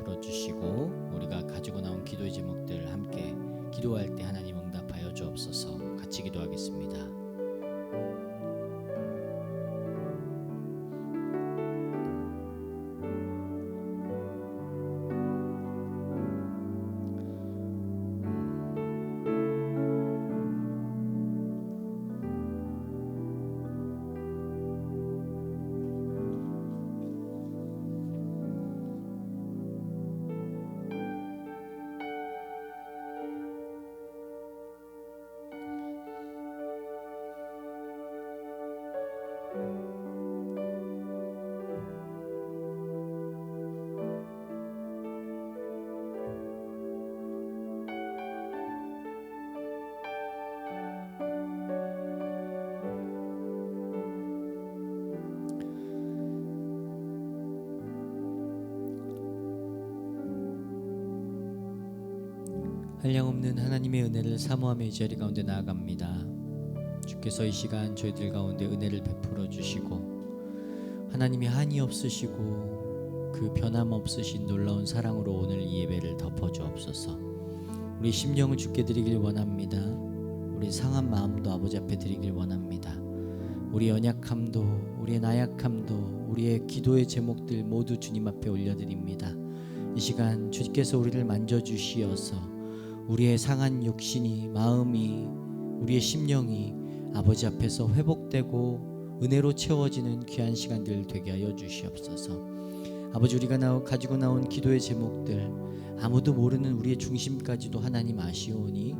베풀어 주시고 우리가 가지고 나온 기도의 제목들 함께 기도할 때 하나님 응답하여 주옵소서. 같이 기도하겠습니다. 한량없는 하나님의 은혜를 사모하며 이 자리 가운데 나아갑니다. 주께서 이 시간 저희들 가운데 은혜를 베풀어 주시고 하나님이 한이 없으시고 그 변함없으신 놀라운 사랑으로 오늘 이 예배를 덮어주옵소서. 우리 심령을 주께 드리길 원합니다. 우리 상한 마음도 아버지 앞에 드리길 원합니다. 우리 연약함도 우리의 나약함도 우리의 기도의 제목들 모두 주님 앞에 올려드립니다. 이 시간 주께서 우리를 만져주시어서 우리의 상한 육신이, 마음이, 우리의 심령이 아버지 앞에서 회복되고 은혜로 채워지는 귀한 시간들 되게 하여 주시옵소서. 아버지, 우리가 가지고 나온 기도의 제목들 아무도 모르는 우리의 중심까지도 하나님 아시오니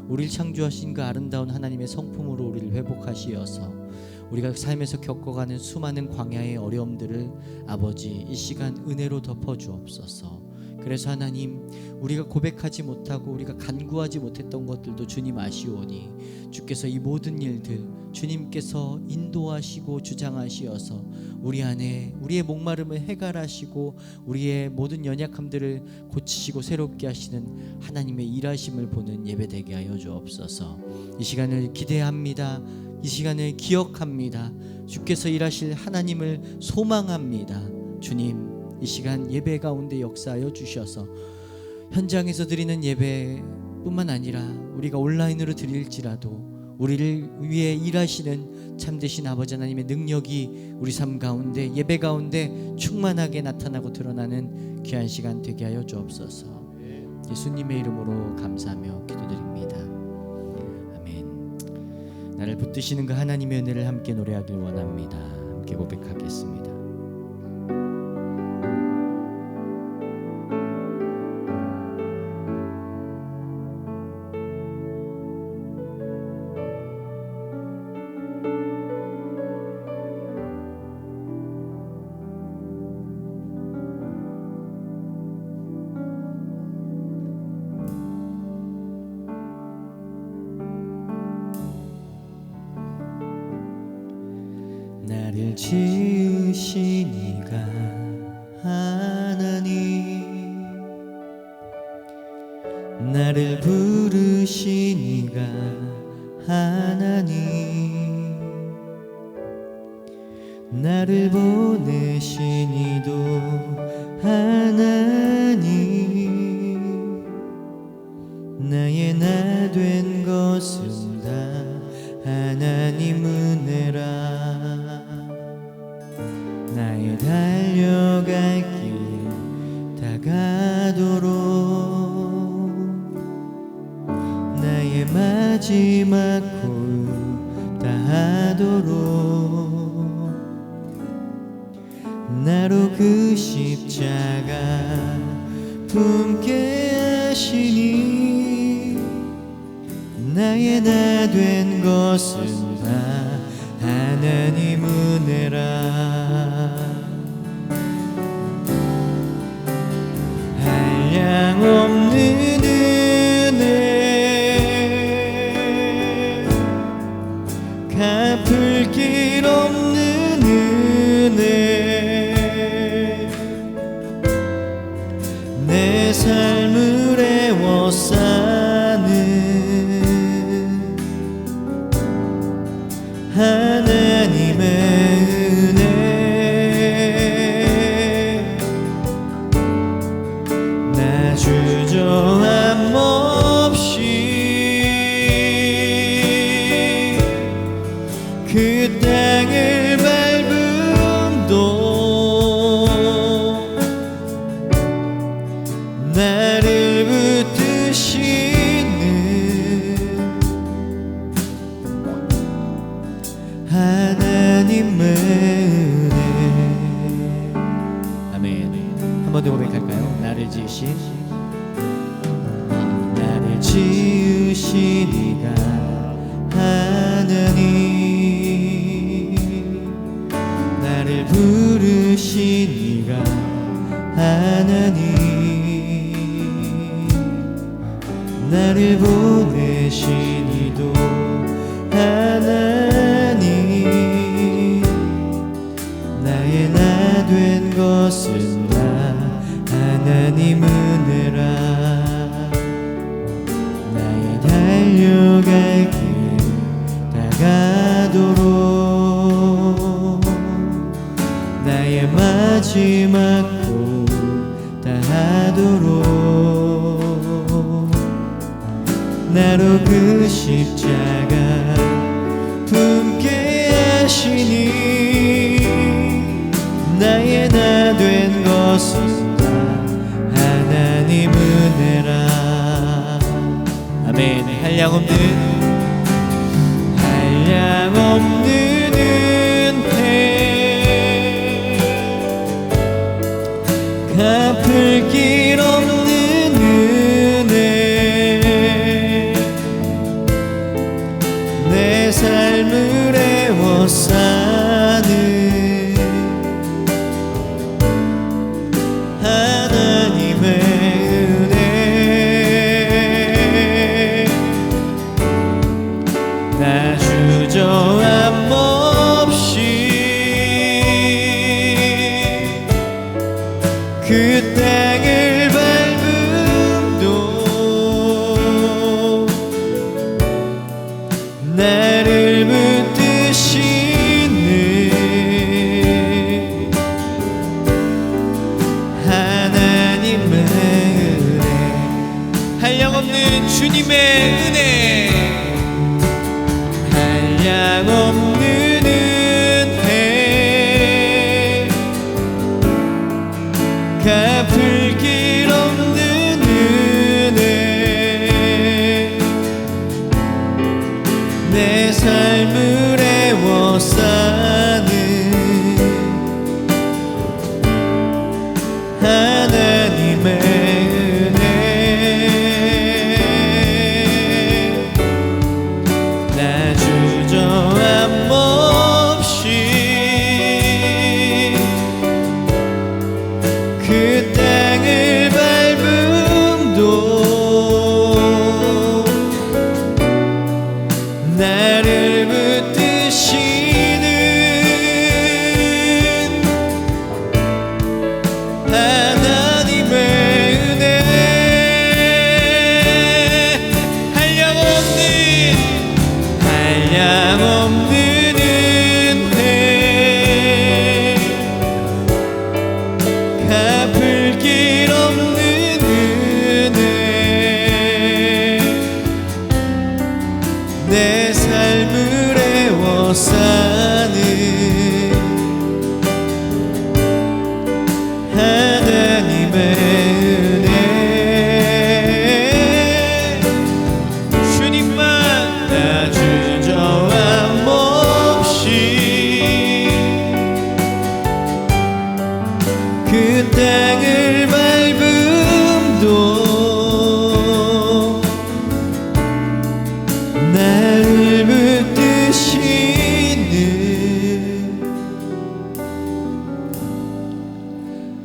우리를 창조하신 그 아름다운 하나님의 성품으로 우리를 회복하시어서 우리가 삶에서 겪어가는 수많은 광야의 어려움들을 아버지 이 시간 은혜로 덮어주옵소서. 그래서 하나님, 우리가 고백하지 못하고 우리가 간구하지 못했던 것들도 주님 아시오니 주께서 이 모든 일들 주님께서 인도하시고 주장하시어서 우리 안에 우리의 목마름을 해결하시고 우리의 모든 연약함들을 고치시고 새롭게 하시는 하나님의 일하심을 보는 예배 되게 하여 주옵소서. 이 시간을 기대합니다. 이 시간을 기억합니다. 주께서 일하실 하나님을 소망합니다. 주님, 이 시간 예배 가운데 역사하여 주셔서 현장에서 드리는 예배뿐만 아니라 우리가 온라인으로 드릴지라도 우리를 위해 일하시는 참되신 아버지 하나님의 능력이 우리 삶 가운데 예배 가운데 충만하게 나타나고 드러나는 귀한 시간 되게 하여 주옵소서. 예수님의 이름으로 감사하며 기도드립니다. 아멘. 나를 붙드시는 그 하나님의 은혜를 함께 노래하길 원합니다. 함께 고백하겠습니다. 나를 지으신 이가 하나님, 나를 부르신 이가 하나님, 나를 보내신 이도 하나님, 나의 나 된 것은 다 하나님 은혜라. 나의 달려갈 길 다가도록 나의 마지막 호흡 다하도록 나로 그 십자가 품게 하시니 나의 나 된 것은 다 하나님 은혜라. 한량없는 은혜, 갚을 길 없는 은혜, 내 삶을 애워싸는 하나님의 은혜. 나를 붙드시는 하나님의 은혜. 아멘. 한 번 더 고백할까요? 나를 지으신 이가 하나님, 나를 부르신 이가 하나님, 나를 보내신 이도 하나님, 나의 나 된 것은 다 하나님 은혜라. 나의 달려갈 길 다가도록, 나의 마지막 곡 다하도록, 나로 그 십자가 품게 하시니, 나의 나 된 것은 다 하나님 은혜라. 아멘. 한량없는 은혜, 갚을 길 없는 은혜, 내 삶을 애워싸는 하나님의 은혜, 나 주저함 없이 그 땅을 밟음도 나를 붙드시는 하나님의 은혜, 한량없는 주님의 은혜, 한량없는 은혜, 갚을 길 없는 은혜, 내 삶을 애워싸는 하나님의 은혜, 나 주저함 없이 그 땅을 밟음도 나를 붙드시는 하나님의 은혜, 한량없는 은혜, 갚을 길 없는 은혜, 내 삶을 애워싸는 하나님의 은혜, 주님만 나 주저함 없이 그 땅을 밟음도 나를 붙드시는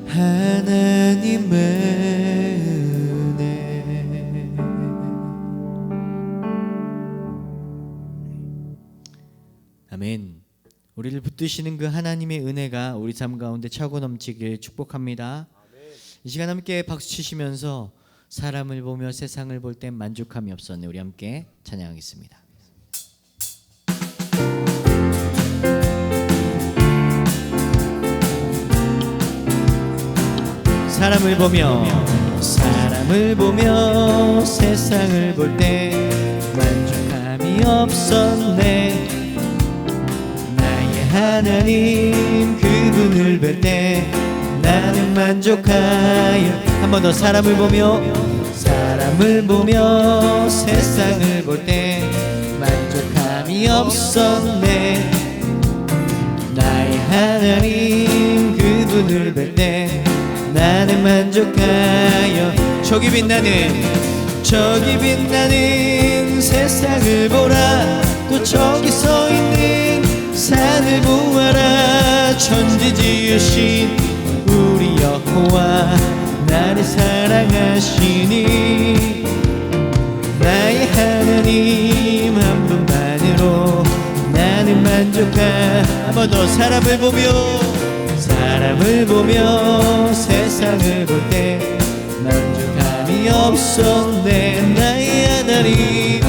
하나님의 은혜. 아멘. 우리를 붙드시는 그 하나님의 은혜가 우리 삶 가운데 차고 넘치길 축복합니다. 이 시간 함께 박수 치시면서 사람을 보며 세상을 볼 땐 만족함이 없었네. 우리 함께 찬양하겠습니다. 사람을 보며 세상을 볼 때 만족함이 없었네. 나의 하나님 그분을 뵐 때 나는 만족하여. 한 한 번 더. 사람을 보며 세상을 볼 때 만족함이 없었네. 나의 하나님 그분을 뵐 때 나는 만족하여 저기 빛나는 세상을 보라. 또 저기 서 있는 산을 보아라. 천지 지으신 우리 여호와 나를 사랑하시니 나의 하나님 한 분만으로 나는 만족하. 한 번 더. 사람을 보며 세상을 볼 때 만족함이 없었네. 나의 하나님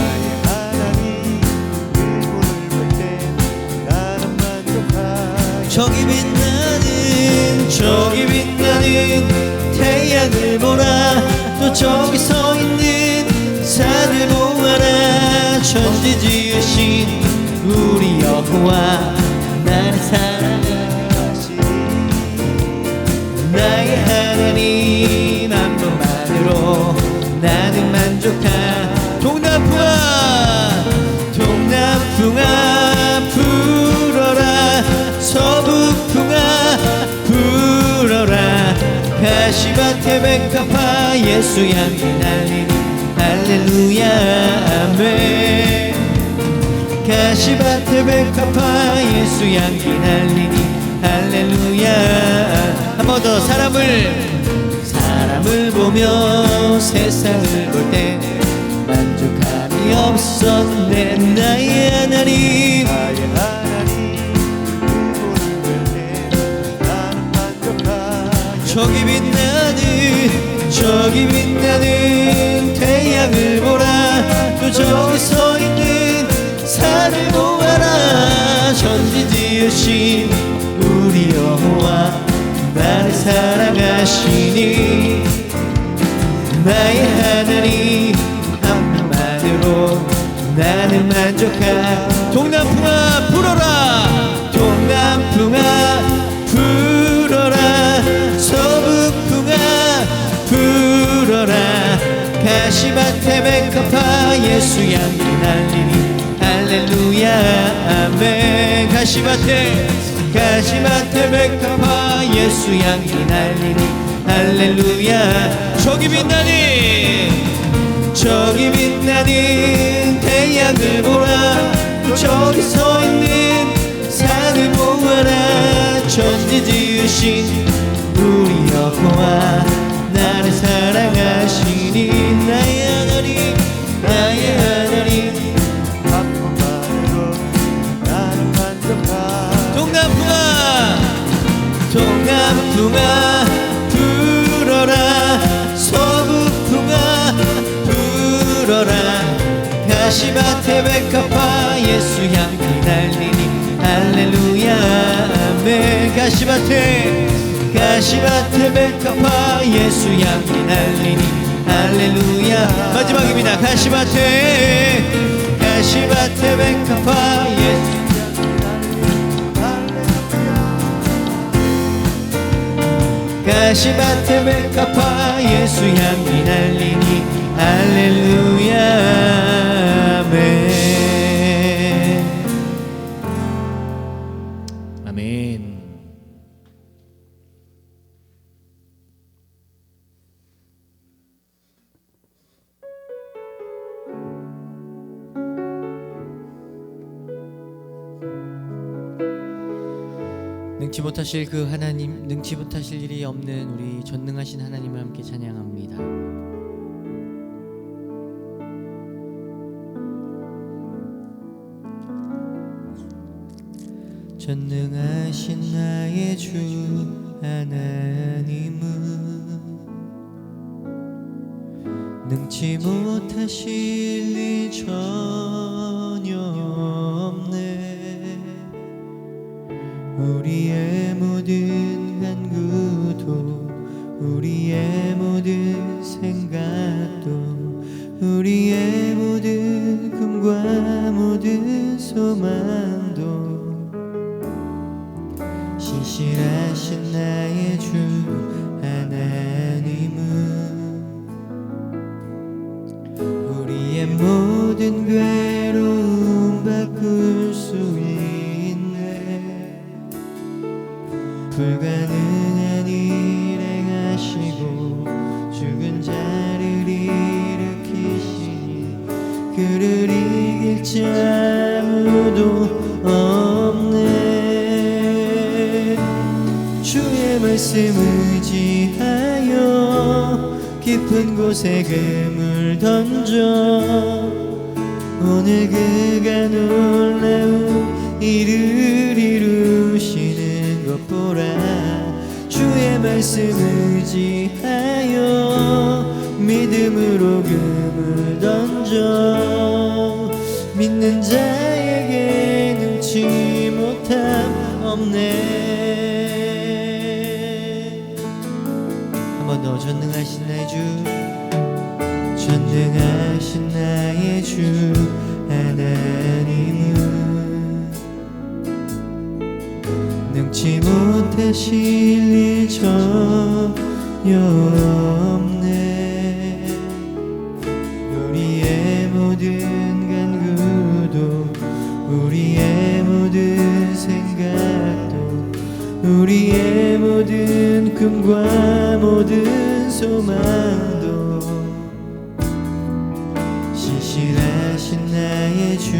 그분을 볼 때 나는 만족하. 저기 빛나는 태양을 보라. 또 저기 서 있는 산을 보아라. 천지 지으신 우리 여호와 나를 사랑하시니 나의 하나님 한 분만으로 나는 만족하. 동남풍아 불어라. 서북풍아 불어라. 가시밭에 백합화 예수 향기 날리니 할렐루야 아멘. 가시밭에 백합화 예수 향기 날리니 할렐루야. 한 번 더. 사람을 보며 세상을 볼 때 만족함이 없었네. 나의 하나님 그분을 볼 때 나는 만족하. 저기 빛나는 태양을 보라. 또 저기 서 있는 산을 보아라. 천지 지으신 우리 여호와 나를 사랑하시니 나의 하나님 한 분만으로 나는 만족하. 동남풍아 불어라. 서북풍아 불어라. 가시밭에 백합화 예수 향기 날리니 할렐루야 아멘. 가시밭에 백합화 예수 향기 날리니 할렐루야. 저기 빛나는 태양을 보라. 또 저기 서 있는 산을 보아라. 천지 지으신 우리 여호와 나를 사랑하시니 나의 하나님 한 분만으로 나는 만족하. 동남풍아 불어라. 서북풍아 불어라. 가시밭에 백합화 예수 향기 날리니 할렐루야 아멘. 가시밭에 백합화 예수 향기 날리니 할렐루야. 마지막입니다. 가시밭에 백합화 예수 가시밭에 백합화 예수 향기 날리니 할렐루야 아멘. 아멘. 능치 못하실 그 하나님, 능치 못하실 일이 없는 우리 전능하신 하나님을 함께 찬양합니다. 전능하신 나의 주 하나님은 능치 못하실 일 전혀 없네. 우리의 모든 간구도 우리의 모든 생각도 우리의 모든 꿈과 모든 소망도 신실하신 나의 주 하나님은 자 아무도 없네. 주의 말씀 의지하여 깊은 곳에 금을 던져 오늘 그가 놀라운 일을 이루시는 것 보라. 주의 말씀 의지하여 믿음으로 금을 던져 믿는 자에게 능치 못함 없네. 한 번 더. 전능하신 나의 주, 전능하신 나의 주 하나님은 능치 못하실 일 전혀 없네. 우리의 모든 간구도 우리의 모든 생각도 우리의 모든 꿈과 모든 소망도 신실하신 나의 주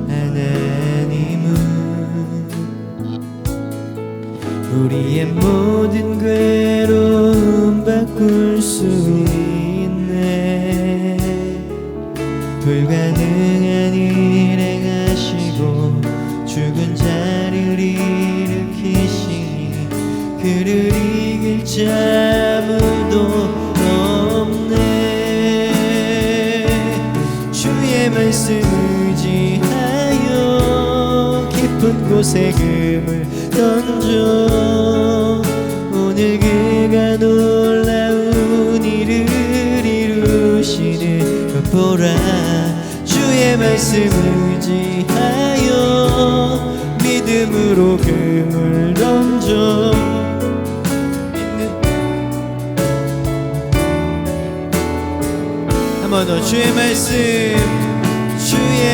하나님은 우리의 모든 괴로움 바꿀 수 있네. 불가능한 일 행하시고 죽은 자를 일으키시니 그를 이길 자 아무도 없네. 주의 말씀 의지하여 깊은 곳에 금을 던져 오늘 그가 놀라운 일을 이루시는 것 보라. 주의 말씀 의지하여 믿음으로 금을 던져 한 번 더. 주의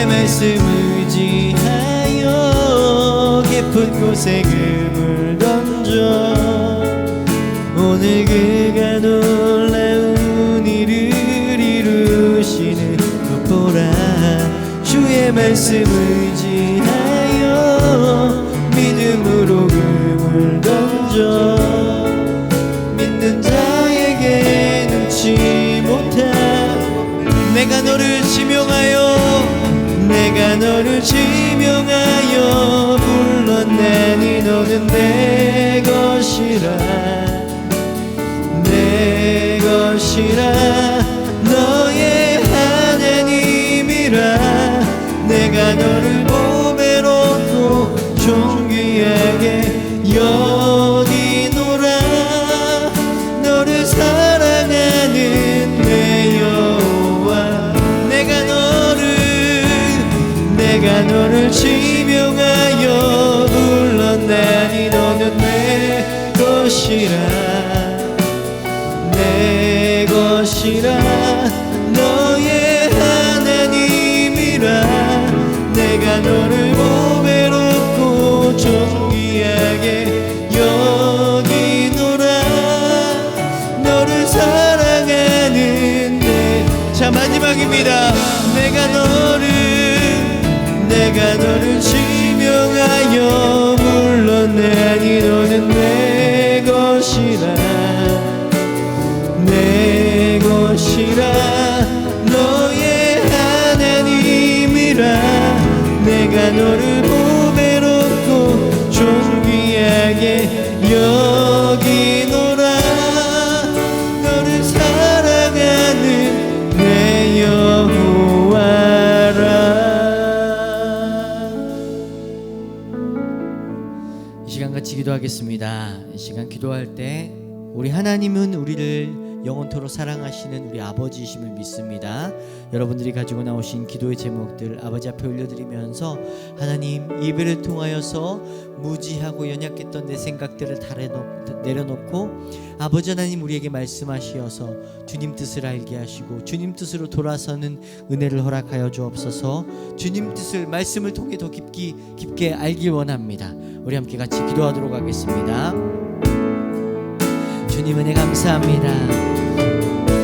말씀 의지하여 깊은 곳에 금을 던져 오늘 그가 놀라운 일을 이루시는 것 보라. 주의 말씀 의지하여 믿음으로 금을 던져 믿는 자에게 능치 못한 내가 너를 지명하여 불렀나니 너는 내 것이라 너의 하나님이라. 내가 너를 보배롭고 존귀하게 여기노라. 너를 사랑하는 내 여호와 내가 너를 지명하여 불렀나니 너는 내 것이라 너의 하나님이라. 내가 너를 보배롭고 존귀하게 여기노라. 너를 사랑하는 자 마지막입니다. 내가 너를 지명하여 불렀나니 너는 내 것이라 너의 하나님이라. 내가 너를 보배롭고 존귀하게 여기노라. 너를 사랑하는 내 여호와라. 이 시간 같이 기도하겠습니다. 이 시간 기도할 때 우리 하나님은 우리를 영원토록 사랑하시는 우리 아버지이심을 믿습니다. 여러분들이 가지고 나오신 기도의 제목들 아버지 앞에 올려드리면서 하나님, 예배를 통하여서 무지하고 연약했던 내 생각들을 다 내려놓고 아버지 하나님 우리에게 말씀하시어서 주님 뜻을 알게 하시고 주님 뜻으로 돌아서는 은혜를 허락하여 주옵소서. 주님 뜻을 말씀을 통해 더 깊게 알길 원합니다. 우리 함께 같이 기도하도록 하겠습니다. 주님 은혜 감사합니다.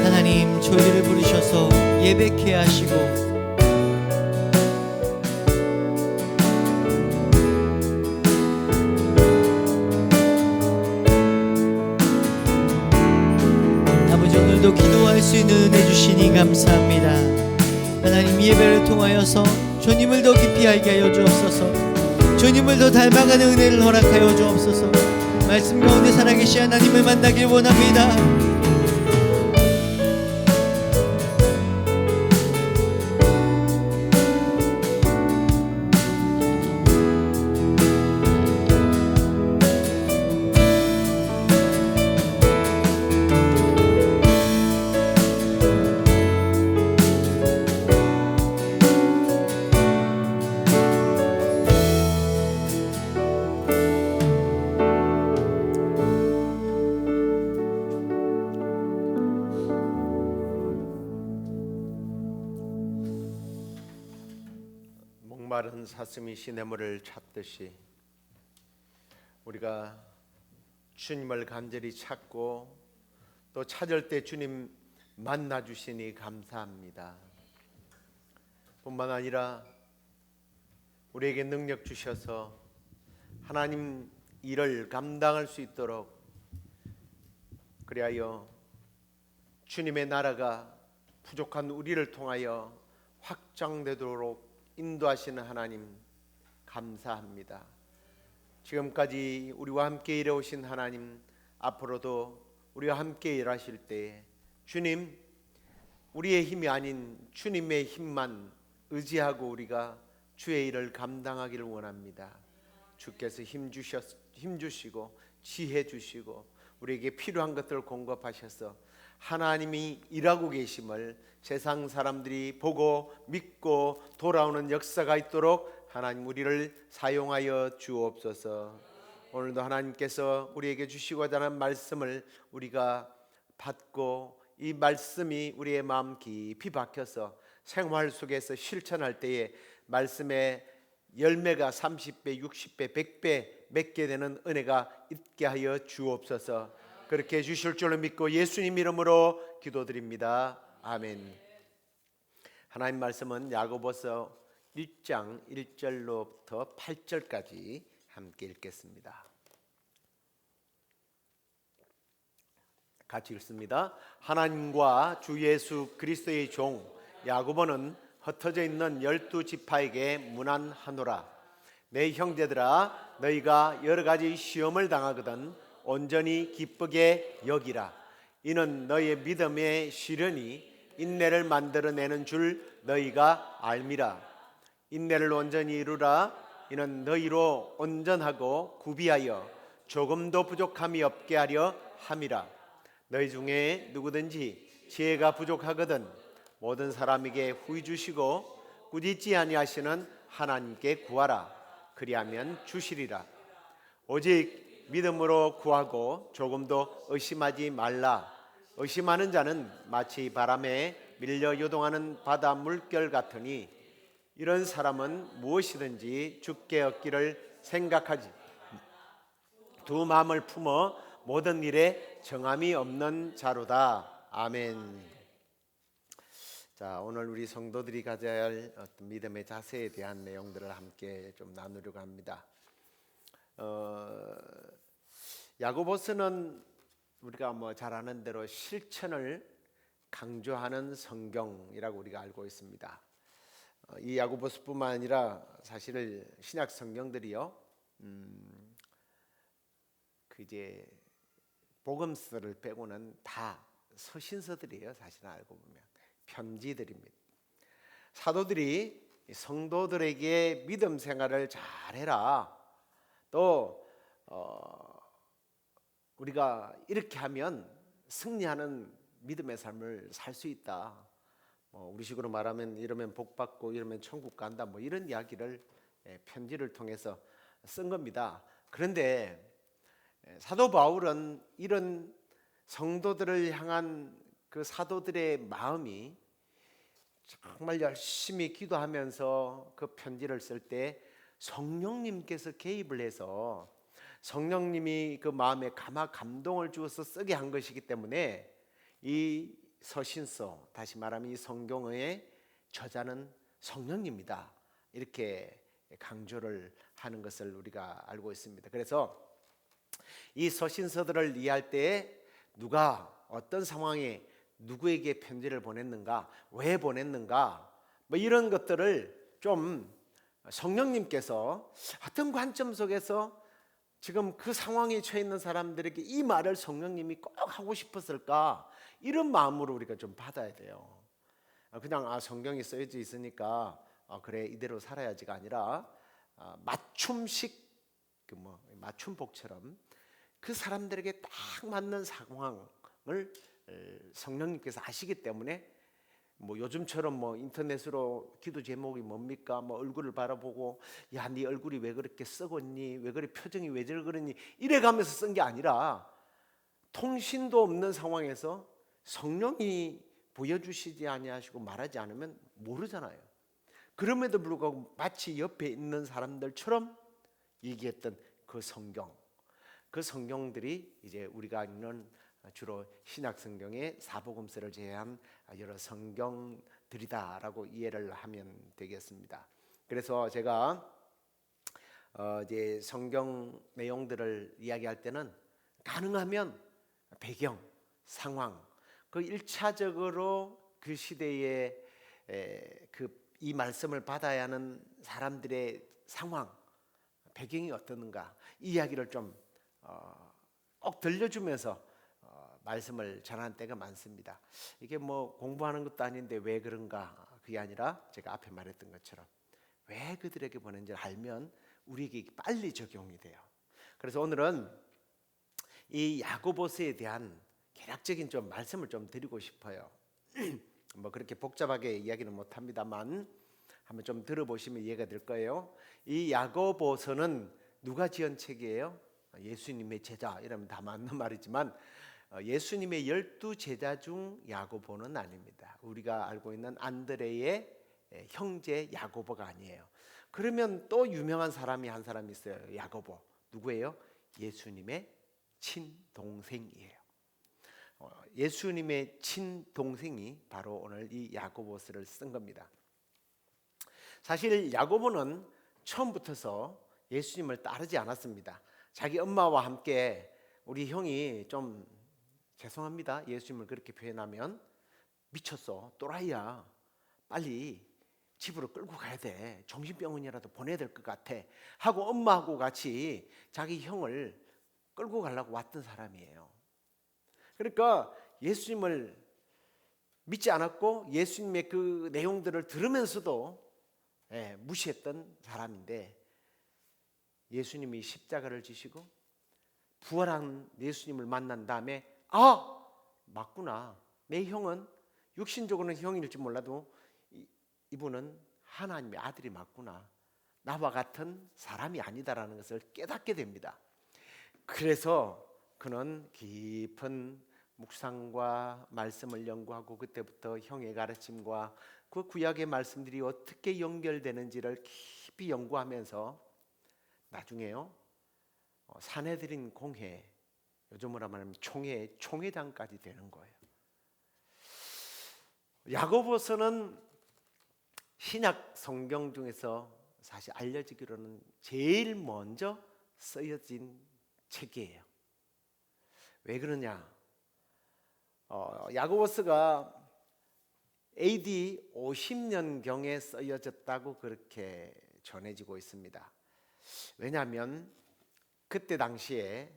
하나님, 저희들을 부르셔서 예배케 하시고 기도할 수 있는 은혜 주시니 감사합니다. 하나님, 이 예배를 통하여서 주님을 더 깊이 알게 하여 주옵소서. 주님을 더 닮아가는 은혜를 허락하여 주옵소서. 말씀 가운데 살아계신 하나님을 만나길 원합니다. 목마른 사슴이 시냇물을 찾듯이 우리가 주님을 간절히 찾고 또 찾을 때 주님 만나 주시니 감사합니다. 뿐만 아니라 우리에게 능력 주셔서 하나님 일을 감당할 수 있도록, 그리하여 주님의 나라가 부족한 우리를 통하여 확장되도록 인도하시는 하나님 감사합니다. 지금까지 우리와 함께 일해오신 하나님, 앞으로도 우리와 함께 일하실 때 주님, 우리의 힘이 아닌 주님의 힘만 의지하고 우리가 주의 일을 감당하기를 원합니다. 주께서 힘 주시고 지혜 주시고 우리에게 필요한 것들을 공급하셔서 하나님이 일하고 계심을 세상 사람들이 보고 믿고 돌아오는 역사가 있도록 하나님 우리를 사용하여 주옵소서. 오늘도 하나님께서 우리에게 주시고자 하는 말씀을 우리가 받고 이 말씀이 우리의 마음 깊이 박혀서 생활 속에서 실천할 때에 말씀의 열매가 30배, 60배, 100배 맺게 되는 은혜가 있게 하여 주옵소서. 그렇게 해주실 줄로 믿고 예수님 이름으로 기도드립니다. 아멘. 하나님 말씀은 야고보서 1장 1절로부터 8절까지 함께 읽겠습니다. 같이 읽습니다. 하나님과 주 예수 그리스도의 종 야고보는 흩어져 있는 12지파에게 문안하노라. 내 형제들아, 너희가 여러 가지 시험을 당하거든 온전히 기쁘게 여기라. 이는 너희의 믿음의 시련이 인내를 만들어내는 줄 너희가 알미라. 인내를 온전히 이루라. 이는 너희로 온전하고 구비하여 조금도 부족함이 없게 하려 함이라. 너희 중에 누구든지 지혜가 부족하거든 모든 사람에게 후히 주시고 꾸짖지 아니하시는 하나님께 구하라. 그리하면 주시리라. 오직 믿음으로 구하고 조금도 의심하지 말라. 의심하는 자는 마치 바람에 밀려 요동하는 바다 물결 같으니 이런 사람은 무엇이든지 주께 얻기를 생각하지 두 마음을 품어 모든 일에 정함이 없는 자로다. 아멘. 자, 오늘 우리 성도들이 가져야 할 어떤 믿음의 자세에 대한 내용들을 함께 좀 나누려고 합니다. 야고보서는 우리가 잘 아는 대로 실천을 강조하는 성경이라고 우리가 알고 있습니다. 이 야고보서뿐만 아니라 사실 신약 성경들이요, 이제 복음서를 빼고는 다 서신서들이에요. 사실 알고 보면 편지들입니다. 사도들이 성도들에게 믿음 생활을 잘해라. 또 우리가 이렇게 하면 승리하는 믿음의 삶을 살 수 있다. 우리 식으로 말하면 이러면 복 받고 이러면 천국 간다. 이런 이야기를 편지를 통해서 쓴 겁니다. 그런데 사도 바울은 이런 성도들을 향한 그 사도들의 마음이 정말 열심히 기도하면서 그 편지를 쓸 때 성령님께서 개입을 해서 성령님이 그 마음에 감동을 주어서 쓰게 한 것이기 때문에 이 서신서, 다시 말하면 이 성경의 저자는 성령님이다. 이렇게 강조를 하는 것을 우리가 알고 있습니다. 그래서 이 서신서들을 이해할 때 누가 어떤 상황에 누구에게 편지를 보냈는가, 왜 보냈는가, 뭐 이런 것들을 좀 성령님께서 어떤 관점 속에서 지금 그 상황에 처해 있는 사람들에게 이 말을 성령님이 꼭 하고 싶었을까, 이런 마음으로 우리가 좀 받아야 돼요. 그냥 성경이 쓰여져 있으니까 그래 이대로 살아야지가 아니라 맞춤식 맞춤복처럼 그 사람들에게 딱 맞는 상황을 성령님께서 아시기 때문에, 뭐 요즘처럼 뭐 인터넷으로 기도 제목이 뭡니까? 뭐 얼굴을 바라보고 야, 네 얼굴이 왜 그렇게 썩었니? 왜 그래? 표정이 왜 저러니? 이래가면서 쓴 게 아니라, 통신도 없는 상황에서 성령이 보여주시지 아니하시고 말하지 않으면 모르잖아요. 그럼에도 불구하고 마치 옆에 있는 사람들처럼 얘기했던 그 성경들이 이제 우리가 읽는 주로 신약 성경의 사복음서를 제외한 여러 성경들이다라고 이해를 하면 되겠습니다. 그래서 제가 이제 성경 내용들을 이야기할 때는 가능하면 배경, 상황, 그 1차적으로 그 시대에 이 말씀을 받아야 하는 사람들의 상황, 배경이 어떻는가, 이 이야기를 좀 꼭 들려주면서 말씀을 전하는 때가 많습니다. 이게 뭐 공부하는 것도 아닌데 왜 그런가, 그게 아니라 제가 앞에 말했던 것처럼 왜 그들에게 보낸지를 알면 우리에게 빨리 적용이 돼요. 그래서 오늘은 이 야고보서에 대한 개략적인 좀 말씀을 좀 드리고 싶어요. 뭐 그렇게 복잡하게 이야기는 못합니다만 한번 좀 들어보시면 이해가 될 거예요. 이 야고보서는 누가 지은 책이에요? 예수님의 제자, 이러면 다 맞는 말이지만 예수님의 12제자 중 야고보는 아닙니다. 우리가 알고 있는 안드레의 형제 야고보가 아니에요. 그러면 또 유명한 사람이 한 사람이 있어요. 야고보. 누구예요? 예수님의 친동생이에요. 예수님의 친동생이 바로 오늘 이 야고보서를 쓴 겁니다. 사실 야고보는 처음부터서 예수님을 따르지 않았습니다. 자기 엄마와 함께, 우리 형이 좀 죄송합니다, 예수님을 그렇게 표현하면, 미쳤어, 또라이야, 빨리 집으로 끌고 가야 돼, 정신병원이라도 보내야 될 것 같아 하고 엄마하고 같이 자기 형을 끌고 가려고 왔던 사람이에요. 그러니까 예수님을 믿지 않았고 예수님의 그 내용들을 들으면서도 무시했던 사람인데, 예수님이 십자가를 지시고 부활한 예수님을 만난 다음에 맞구나, 내 형은 육신적으로는 형일지 몰라도 이분은 하나님의 아들이 맞구나, 나와 같은 사람이 아니다라는 것을 깨닫게 됩니다. 그래서 그는 깊은 묵상과 말씀을 연구하고, 그때부터 형의 가르침과 그 구약의 말씀들이 어떻게 연결되는지를 깊이 연구하면서 나중에요 사내들인 공회, 요즘으로 말하면 총회장까지 되는 거예요. 야고보서는 신약 성경 중에서 사실 알려지기로는 제일 먼저 쓰여진 책이에요. 왜 그러냐? 야고보서가 AD 50년경에 쓰여졌다고 그렇게 전해지고 있습니다. 왜냐하면 그때 당시에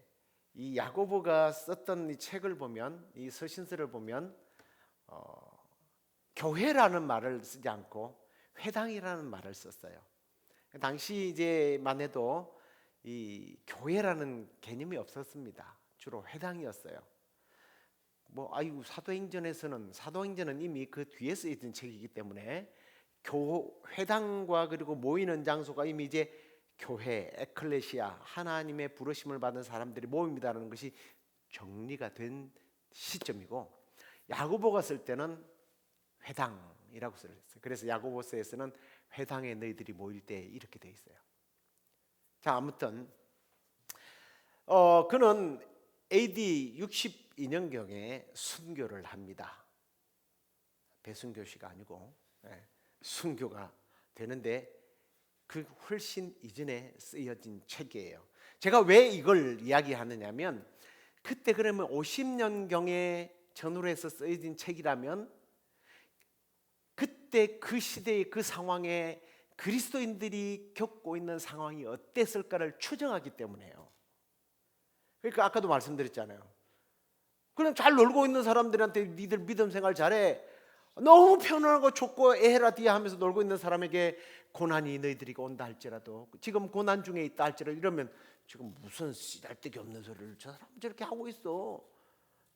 이 야고보가 썼던 이 책을 보면, 이 서신서를 보면 교회라는 말을 쓰지 않고 회당이라는 말을 썼어요. 당시 이제만 해도 이 교회라는 개념이 없었습니다. 주로 회당이었어요. 사도행전은 이미 그 뒤에 쓰여진 책이기 때문에 회당과 그리고 모이는 장소가 이미 이제 교회, 에클레시아, 하나님의 부르심을 받은 사람들이 모입니다라는 것이 정리가 된 시점이고, 야고보가 쓸 때는 회당이라고 써있어요. 그래서 야고보서에서는 회당에 너희들이 모일 때 이렇게 돼 있어요. 자, 아무튼 그는 AD 62년경에 순교를 합니다. 배순교시가 아니고 순교가 되는데, 그 훨씬 이전에 쓰여진 책이에요. 제가 왜 이걸 이야기하느냐면, 그때 그러면 50년경에 전후로 쓰여진 책이라면 그때 그 시대의 그 상황에 그리스도인들이 겪고 있는 상황이 어땠을까를 추정하기 때문에요. 그러니까 아까도 말씀드렸잖아요. 그냥 잘 놀고 있는 사람들한테 니들 믿음 생활 잘해, 너무 편안하고 좋고 에헤라디아 하면서 놀고 있는 사람에게 고난이 너희들이 온다 할지라도, 지금 고난 중에 있다 할지라도, 이러면 지금 무슨 씨랄데기 없는 소리를 저 사람 저렇게 하고 있어,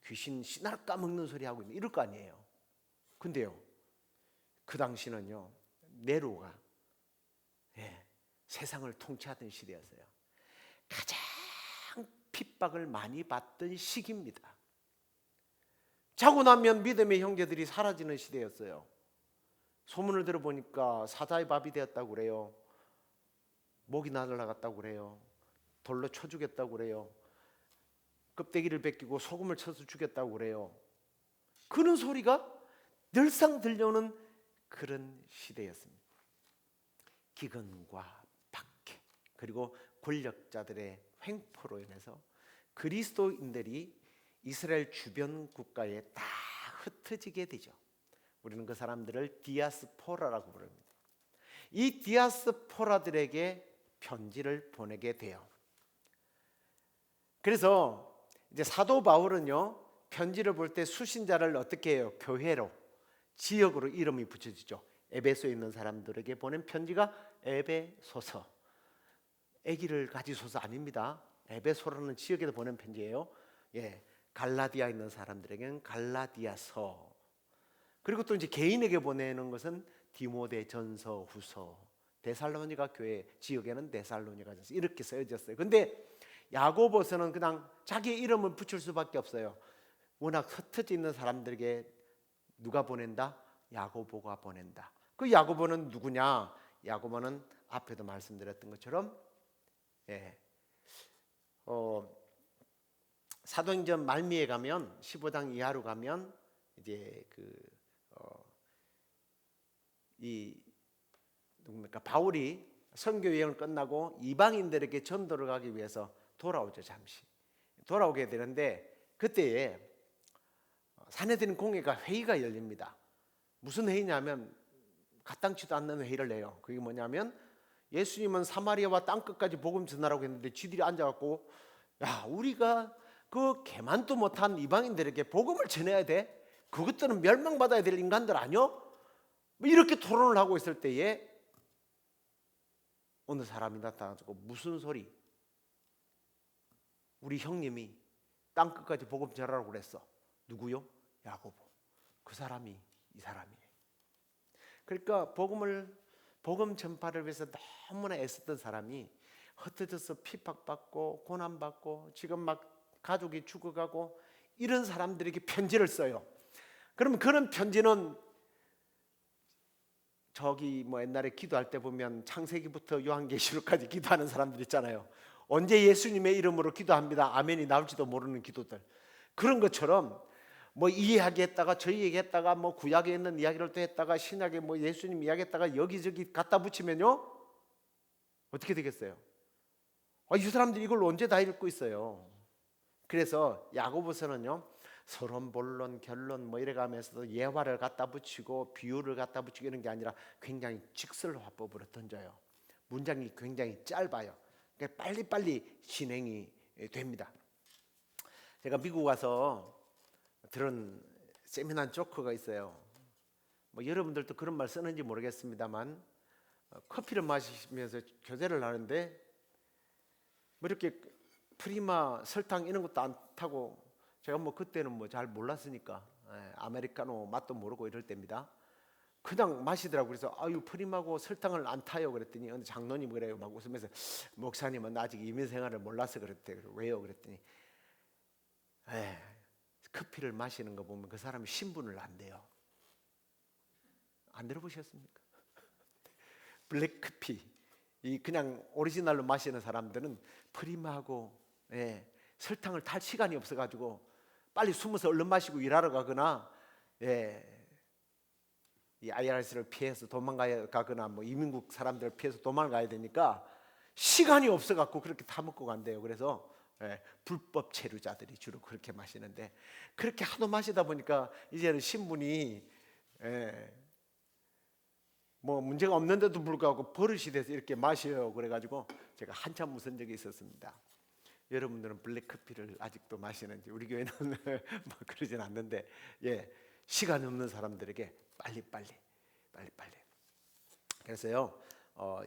귀신 씨날 까먹는 소리 하고 있는, 이럴 거 아니에요. 근데요, 그 당시는요, 네로가 세상을 통치하던 시대였어요. 가장 핍박을 많이 받던 시기입니다. 자고 나면 믿음의 형제들이 사라지는 시대였어요. 소문을 들어보니까 사자의 밥이 되었다고 그래요. 목이 날아갔다고 그래요. 돌로 쳐 죽였다고 그래요. 껍데기를 벗기고 소금을 쳐서 죽였다고 그래요. 그런 소리가 늘상 들려오는 그런 시대였습니다. 기근과 박해, 그리고 권력자들의 횡포로 인해서 그리스도인들이 이스라엘 주변 국가에 다 흩어지게 되죠. 우리는 그 사람들을 디아스포라라고 부릅니다. 이 디아스포라들에게 편지를 보내게 돼요. 그래서 이제 사도 바울은요, 편지를 볼 때 수신자를 어떻게 해요? 교회로, 지역으로 이름이 붙여지죠. 에베소에 있는 사람들에게 보낸 편지가 에베소서, 아기를 가지소서 아닙니다. 에베소라는 지역에서 보낸 편지예요. 갈라디아에 있는 사람들에게는 갈라디아서, 그리고 또 이제 개인에게 보내는 것은 디모데전서, 후서, 데살로니가 교회 지역에는 데살로니가 전서, 이렇게 써졌어요. 근데 야고보서는 그냥 자기 이름을 붙일 수밖에 없어요. 워낙 흩어져 있는 사람들에게 누가 보낸다? 야고보가 보낸다. 그 야고보는 누구냐? 야고보는 앞에도 말씀드렸던 것처럼 사도행전 말미에 가면 15장 이하로 가면 이제 누굽니까? 바울이 선교 여행을 끝나고 이방인들에게 전도를 가기 위해서 돌아오죠. 잠시 돌아오게 되는데, 그때에 사내들인 공회가 회의가 열립니다. 무슨 회의냐면 가땅치도 않는 회의를 내요. 그게 뭐냐면 예수님은 사마리아와 땅끝까지 복음 전하라고 했는데 지들이 앉아갖고, 야, 우리가 그 개만도 못한 이방인들에게 복음을 전해야 돼? 그것들은 멸망받아야 될 인간들 아니요? 뭐 이렇게 토론을 하고 있을 때에 어느 사람이 나타나서 무슨 소리? 우리 형님이 땅끝까지 복음 전하라고 그랬어. 누구요? 야고보. 그 사람이 이 사람이에요. 그러니까 복음 전파를 위해서 너무나 애썼던 사람이 흩어져서 핍박받고 고난받고 지금 막 가족이 죽어가고 이런 사람들에게 편지를 써요. 그러면 그런 편지는 저기 뭐 옛날에 기도할 때 보면 창세기부터 요한계시록까지 기도하는 사람들 있잖아요. 언제 예수님의 이름으로 기도합니다, 아멘이 나올지도 모르는 기도들. 그런 것처럼 뭐 이 이야기 했다가 저 이야기 했다가 뭐 구약에 있는 이야기를 또 했다가 신약에 뭐 예수님 이야기 했다가 여기저기 갖다 붙이면요, 어떻게 되겠어요? 이 사람들이 이걸 언제 다 읽고 있어요. 그래서 야고보서는요, 서론, 본론, 결론 뭐 이래 가면서도 예화를 갖다 붙이고 비유를 갖다 붙이고 이런 게 아니라 굉장히 직설화법으로 던져요. 문장이 굉장히 짧아요. 그러니까 빨리빨리 진행이 됩니다. 제가 미국 와서 들은 세미나 조커가 있어요. 뭐 여러분들도 그런 말 쓰는지 모르겠습니다만, 커피를 마시면서 교제를 하는데 뭐 이렇게 프리마, 설탕 이런 것도 안 타고, 제가 뭐 그때는 뭐 잘 몰랐으니까 아메리카노 맛도 모르고 이럴 때입니다. 그냥 마시더라고. 그래서 아유, 프림하고 설탕을 안 타요 그랬더니, 근데 장로님 그래요. 막 웃으면서 목사님은 아직 이민 생활을 몰라서 그랬대. 왜요? 그랬더니 커피를 마시는 거 보면 그 사람이 신분을 안 돼요. 안 들어보셨습니까? 블랙커피, 이 그냥 오리지널로 마시는 사람들은 프림하고 설탕을 탈 시간이 없어가지고 빨리 숨어서 얼른 마시고 일하러 가거나 이 IRS를 피해서 도망가거나 뭐 이민국 사람들을 피해서 도망가야 되니까 시간이 없어갖고 그렇게 타먹고 간대요. 그래서 불법 체류자들이 주로 그렇게 마시는데, 그렇게 하도 마시다 보니까 이제는 신분이 뭐 문제가 없는데도 불구하고 버릇이 돼서 이렇게 마셔요. 그래가지고 제가 한참 웃은 적이 있었습니다. 여러분들은 블랙커피를 아직도 마시는지, 우리 교회는 뭐 그러진 않는데, 시간이 없는 사람들에게 빨리빨리. 그래서요,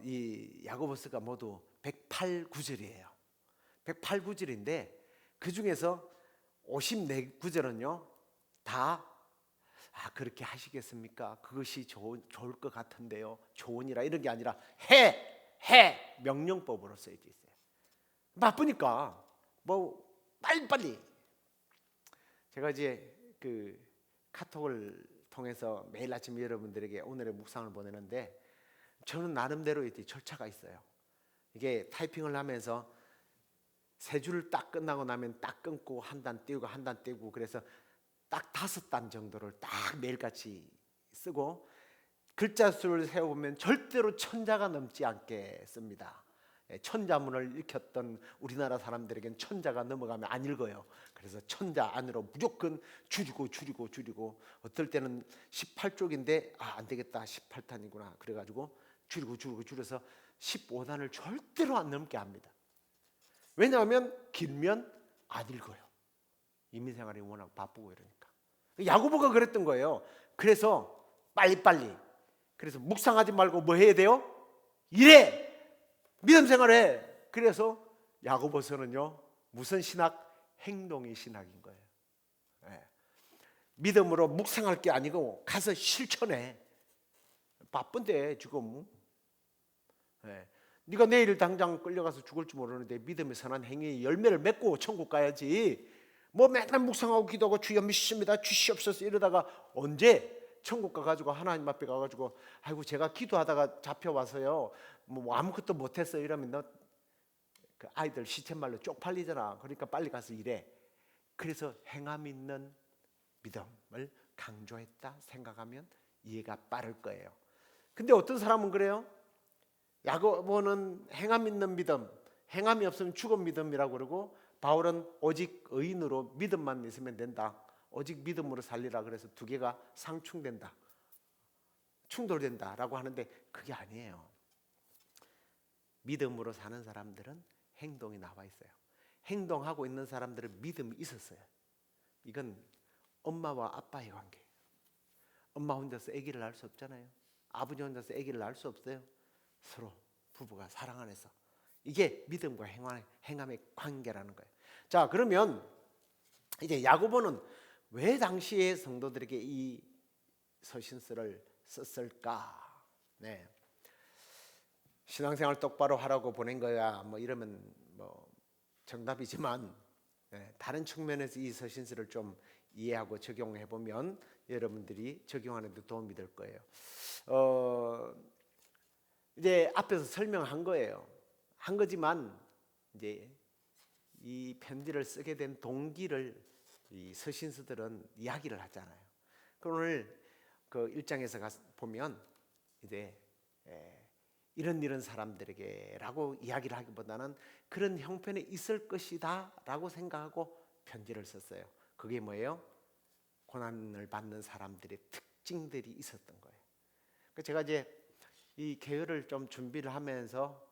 이 야고보서가 모두 108구절이에요. 108구절인데 그 중에서 54구절은요 다 그렇게 하시겠습니까? 그것이 좋을 것 같은데요. 조언이라 이런 게 아니라 해 명령법으로 써져 있어요. 바쁘니까 뭐 빨리빨리. 제가 이제 그 카톡을 통해서 매일 아침 여러분들에게 오늘의 묵상을 보내는데, 저는 나름대로 이제 절차가 있어요. 이게 타이핑을 하면서 세 줄을 딱 끝나고 나면 딱 끊고 한 단 띄우고 한 단 띄우고, 그래서 딱 5단 정도를 딱 매일같이 쓰고, 글자 수를 세어보면 절대로 1000자가 넘지 않게 씁니다. 천자문을 읽혔던 우리나라 사람들에겐 1000자가 넘어가면 안 읽어요. 그래서 1000자 안으로 무조건 줄이고, 어떨 때는 18쪽인데 안 되겠다, 18단이구나 그래가지고 줄여서 15단을 절대로 안 넘게 합니다. 왜냐하면 길면 안 읽어요. 인민생활이 워낙 바쁘고 이러니까. 야고보가 그랬던 거예요. 그래서 빨리빨리. 그래서 묵상하지 말고 뭐 해야 돼요? 일해. 믿음 생활해. 그래서 야고보서는요, 무슨 신학? 행동의 신학인 거예요. 믿음으로 묵상할 게 아니고 가서 실천해. 바쁜데 지금. 네가 내일 당장 끌려가서 죽을지 모르는데 믿음의 선한 행위의 열매를 맺고 천국 가야지. 뭐 맨날 묵상하고 기도하고 주여 믿습니다 주시옵소서 이러다가 언제 천국 가가지고 하나님 앞에 가가지고 아이고 제가 기도하다가 잡혀와서요 뭐 아무것도 못했어 이러면 너 그 아이들 시쳇말로 쪽팔리잖아. 그러니까 빨리 가서 일해. 그래서 행함 있는 믿음을 강조했다 생각하면 이해가 빠를 거예요. 근데 어떤 사람은 그래요. 야고보는 행함 있는 믿음, 행함이 없으면 죽은 믿음이라고 그러고, 바울은 오직 의인으로 믿음만 있으면 된다. 오직 믿음으로 살리라. 그래서 두 개가 상충된다, 충돌된다라고 하는데 그게 아니에요. 믿음으로 사는 사람들은 행동이 나와 있어요. 행동하고 있는 사람들은 믿음이 있었어요. 이건 엄마와 아빠의 관계예요. 엄마 혼자서 아기를 낳을 수 없잖아요. 아버지 혼자서 아기를 낳을 수 없어요. 서로 부부가 사랑 안에서. 이게 믿음과 행함의 관계라는 거예요. 자, 그러면 이제 야고보는 왜 당시의 성도들에게 이 서신서를 썼을까? 신앙생활 똑바로 하라고 보낸 거야 뭐 이러면 뭐 정답이지만, 다른 측면에서 이 서신서를 좀 이해하고 적용해 보면 여러분들이 적용하는 데 도움이 될 거예요. 이제 앞에서 설명한 거예요. 한 거지만 이제 이 편지를 쓰게 된 동기를 이 서신서들은 이야기를 하잖아요. 오늘 그 1장에서 보면 이제 이런 사람들에게라고 이야기를 하기보다는 그런 형편에 있을 것이다라고 생각하고 편지를 썼어요. 그게 뭐예요? 고난을 받는 사람들의 특징들이 있었던 거예요. 제가 이제 이 계열을 좀 준비를 하면서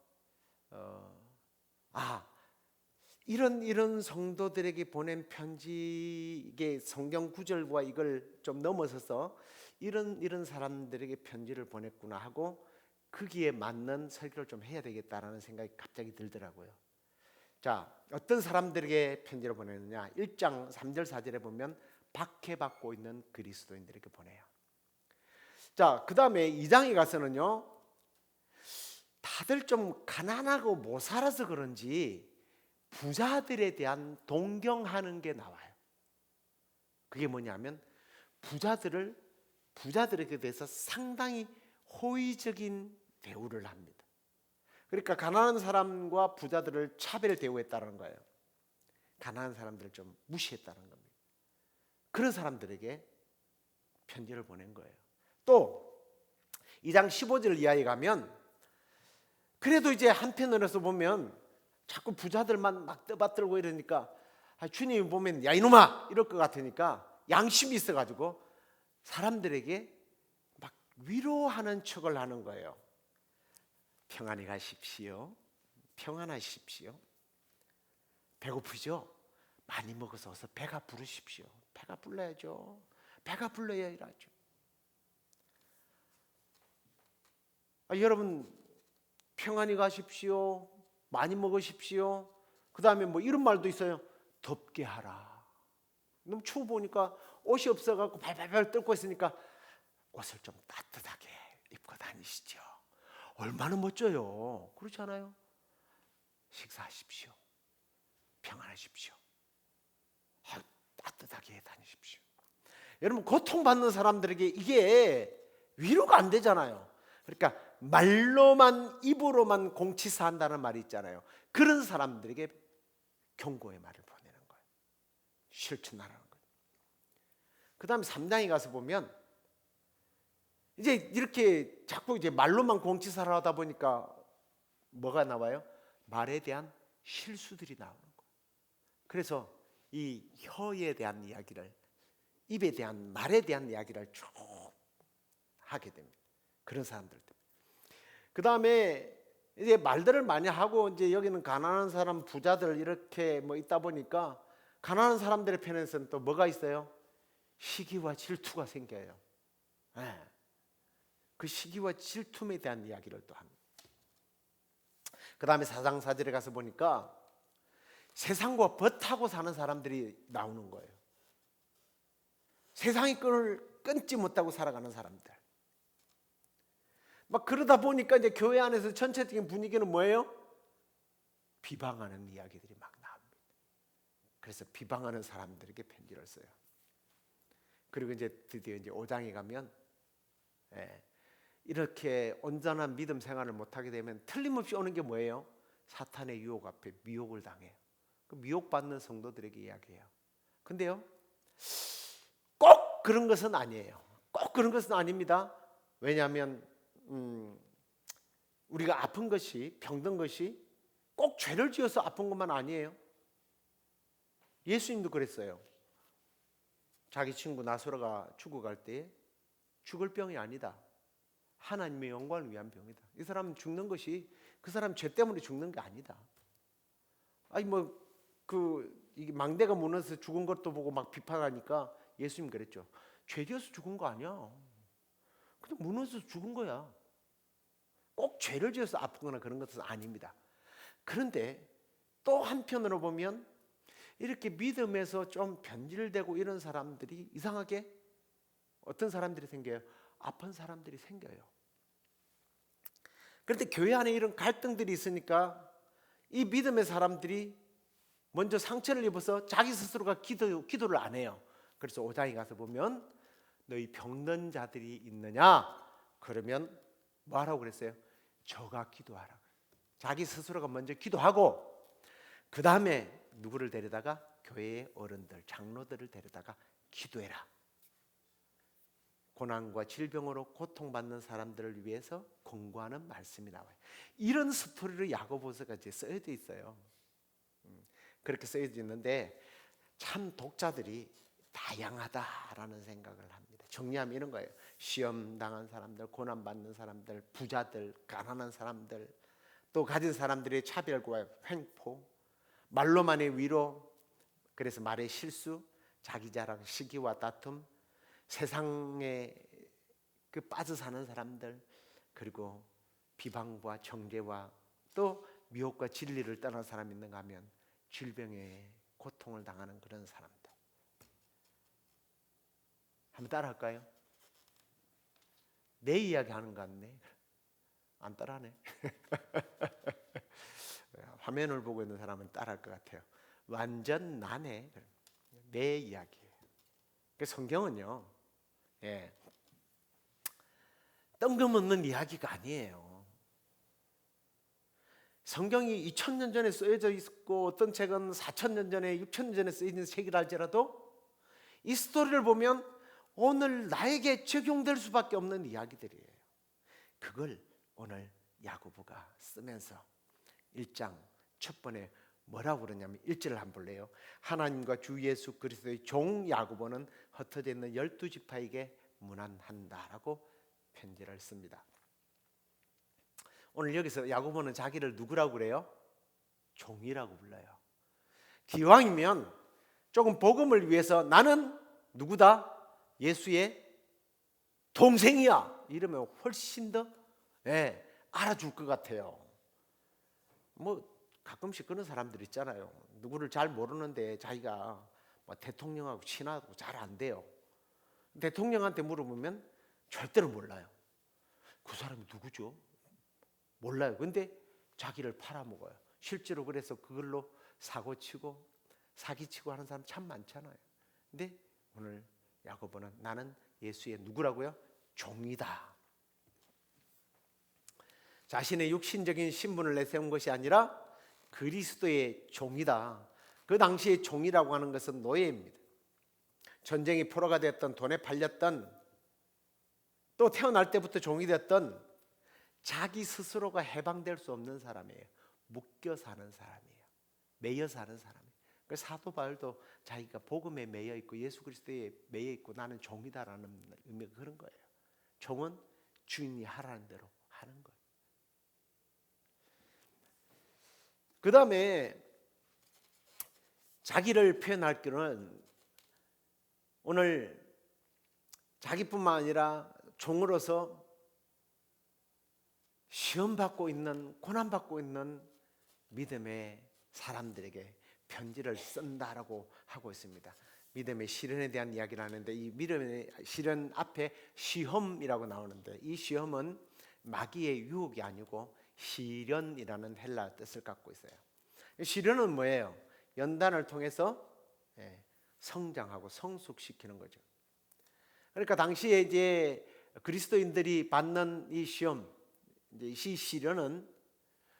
이런 성도들에게 보낸 편지, 이게 성경 구절과 이걸 좀 넘어서서 이런 사람들에게 편지를 보냈구나 하고 거기에 맞는 설교를 좀 해야 되겠다라는 생각이 갑자기 들더라고요. 자, 어떤 사람들에게 편지를 보내느냐? 1장 3절 4절에 보면 박해받고 있는 그리스도인들에게 보내요. 자, 그 다음에 2장에 가서는요, 다들 좀 가난하고 못 살아서 그런지 부자들에 대한 동경하는 게 나와요. 그게 뭐냐면 부자들에게 대해서 상당히 호의적인 대우를 합니다. 그러니까 가난한 사람과 부자들을 차별 대우했다는 거예요. 가난한 사람들을 좀 무시했다는 겁니다. 그런 사람들에게 편지를 보낸 거예요. 또 2장 15절 이하에 가면 그래도 이제 한편으로서 보면 자꾸 부자들만 막 떠받들고 이러니까 주님이 보면 야 이놈아 이럴 것 같으니까 양심이 있어가지고 사람들에게 막 위로하는 척을 하는 거예요. 평안히 가십시오. 평안하십시오. 배고프죠? 많이 먹어서 어서 배가 부르십시오. 배가 불러야죠. 배가 불러야 일하죠. 여러분 평안히 가십시오. 많이 먹으십시오. 그 다음에 뭐 이런 말도 있어요. 덥게 하라. 너무 추워 보니까 옷이 없어갖고 발발발 떨고 있으니까 옷을 좀 따뜻하게 입고 다니시죠. 얼마나 멋져요. 그렇지 않아요? 식사하십시오. 평안하십시오. 따뜻하게 다니십시오. 여러분 고통받는 사람들에게 이게 위로가 안 되잖아요. 그러니까 말로만 입으로만 공치사한다는 말이 있잖아요. 그런 사람들에게 경고의 말을 보내는 거예요. 실천하라는 거예요. 그 다음에 3장에 가서 보면 이제 이렇게 자꾸 이제 말로만 공치사를 하다 보니까 뭐가 나와요? 말에 대한 실수들이 나오는 거예요. 그래서 이 혀에 대한 이야기를, 입에 대한 말에 대한 이야기를 쭉 하게 됩니다. 그런 사람들 때문에. 그 다음에 이제 말들을 많이 하고 이제 여기는 가난한 사람, 부자들 이렇게 뭐 있다 보니까 가난한 사람들의 편에서는 또 뭐가 있어요? 시기와 질투가 생겨요. 네. 그 시기와 질투에 대한 이야기를 또 합니다. 그 다음에 4장 4절에 가서 보니까 세상과 버타고 사는 사람들이 나오는 거예요. 세상의 끈을 끊지 못하고 살아가는 사람들. 막 그러다 보니까 이제 교회 안에서 전체적인 분위기는 뭐예요? 비방하는 이야기들이 막 나옵니다. 그래서 비방하는 사람들에게 편지를 써요. 그리고 이제 드디어 이제 5장에 가면 이렇게 온전한 믿음 생활을 못하게 되면 틀림없이 오는 게 뭐예요? 사탄의 유혹 앞에 미혹을 당해요. 그 미혹받는 성도들에게 이야기해요. 근데요 꼭 그런 것은 아니에요. 꼭 그런 것은 아닙니다. 왜냐하면 우리가 아픈 것이, 병든 것이 꼭 죄를 지어서 아픈 것만 아니에요. 예수님도 그랬어요. 자기 친구 나사로가 죽어갈 때 죽을 병이 아니다. 하나님의 영광을 위한 병이다. 이 사람은 죽는 것이 그 사람 죄 때문에 죽는 게 아니다. 아니 뭐 이게 망대가 무너져서 죽은 것도 보고 막 비판하니까 예수님 그랬죠. 죄 지어서 죽은 거 아니야. 그냥 무너져서 죽은 거야. 꼭 죄를 지어서 아프거나 그런 것은 아닙니다. 그런데 또 한편으로 보면 이렇게 믿음에서 좀 변질되고 이런 사람들이 이상하게 어떤 사람들이 생겨요? 아픈 사람들이 생겨요. 그런데 교회 안에 이런 갈등들이 있으니까 이 믿음의 사람들이 먼저 상처를 입어서 자기 스스로가 기도를 안 해요. 그래서 5장에 가서 보면 너희 병든 자들이 있느냐? 그러면 뭐하라고 그랬어요? 저가 기도하라. 자기 스스로가 먼저 기도하고 그 다음에 누구를 데려다가 교회의 어른들, 장로들을 데려다가 기도해라. 고난과 질병으로 고통받는 사람들을 위해서 권고하는 말씀이 나와요. 이런 스토리를 야고보서가 이제 쓰여져 있어요. 그렇게 쓰여져 있는데 참 독자들이 다양하다라는 생각을 합니다. 정리하면 이런 거예요. 시험 당한 사람들, 고난 받는 사람들, 부자들, 가난한 사람들, 또 가진 사람들의 차별과 횡포, 말로만의 위로, 그래서 말의 실수, 자기 자랑, 시기와 다툼, 세상에 빠져 사는 사람들, 그리고 비방과 정죄와 또 미혹과 진리를 떠난 사람이 있는가 하면 질병에 고통을 당하는 그런 사람들. 한번 따라할까요? 내 이야기 하는 것 같네. 안 따라하네. 화면을 보고 있는 사람은 따라할 것 같아요. 완전 나네. 내 이야기예요. 성경은요, 뜬금없는 이야기가 아니에요. 성경이 2000년 전에 쓰여져 있고 어떤 책은 4000년 전에 6000년 전에 쓰여진 책이라 할지라도 이 스토리를 보면 오늘 나에게 적용될 수밖에 없는 이야기들이에요. 그걸 오늘 야고보가 쓰면서 1장 첫 번에 뭐라고 그러냐면 1절을 한번 볼래요. 하나님과 주 예수 그리스도의 종 야고보는 흩어져 있는 12지파에게 문안한다라고 편지를 씁니다. 오늘 여기서 야고보는 자기를 누구라고 그래요? 종이라고 불러요. 기왕이면 조금 복음을 위해서 나는 누구다? 예수의 동생이야. 이러면 훨씬 더 알아줄 것 같아요. 뭐 가끔씩 그런 사람들 있잖아요. 누구를 잘 모르는데 자기가 뭐 대통령하고 친하고 잘 안 돼요. 대통령한테 물어보면 절대로 몰라요. 그 사람이 누구죠? 몰라요. 근데 자기를 팔아먹어요. 실제로 그래서 그걸로 사고치고 사기치고 하는 사람 참 많잖아요. 근데 오늘 야고보는 나는 예수의 누구라고요? 종이다. 자신의 육신적인 신분을 내세운 것이 아니라 그리스도의 종이다. 그 당시에 종이라고 하는 것은 노예입니다. 전쟁이 포로가 됐던, 돈에 팔렸던, 또 태어날 때부터 종이 됐던 자기 스스로가 해방될 수 없는 사람이에요. 묶여 사는 사람이에요. 매여 사는 사람이에요. 그 사도 바울도 자기가 복음에 매여 있고 예수 그리스도에 매여 있고 나는 종이다라는 의미가 그런 거예요. 종은 주인이 하라는 대로 하는 거예요. 그 다음에 자기를 표현할 때는 오늘 자기뿐만 아니라 종으로서 시험받고 있는, 고난받고 있는 믿음의 사람들에게 편지를 쓴다라고 하고 있습니다. 믿음의 시련에 대한 이야기를 하는데 이 믿음의 시련 앞에 시험이라고 나오는데 이 시험은 마귀의 유혹이 아니고 시련이라는 헬라 뜻을 갖고 있어요. 시련은 뭐예요? 연단을 통해서 성장하고 성숙시키는 거죠. 그러니까 당시에 이제 그리스도인들이 받는 이 시험, 이제 이 시련은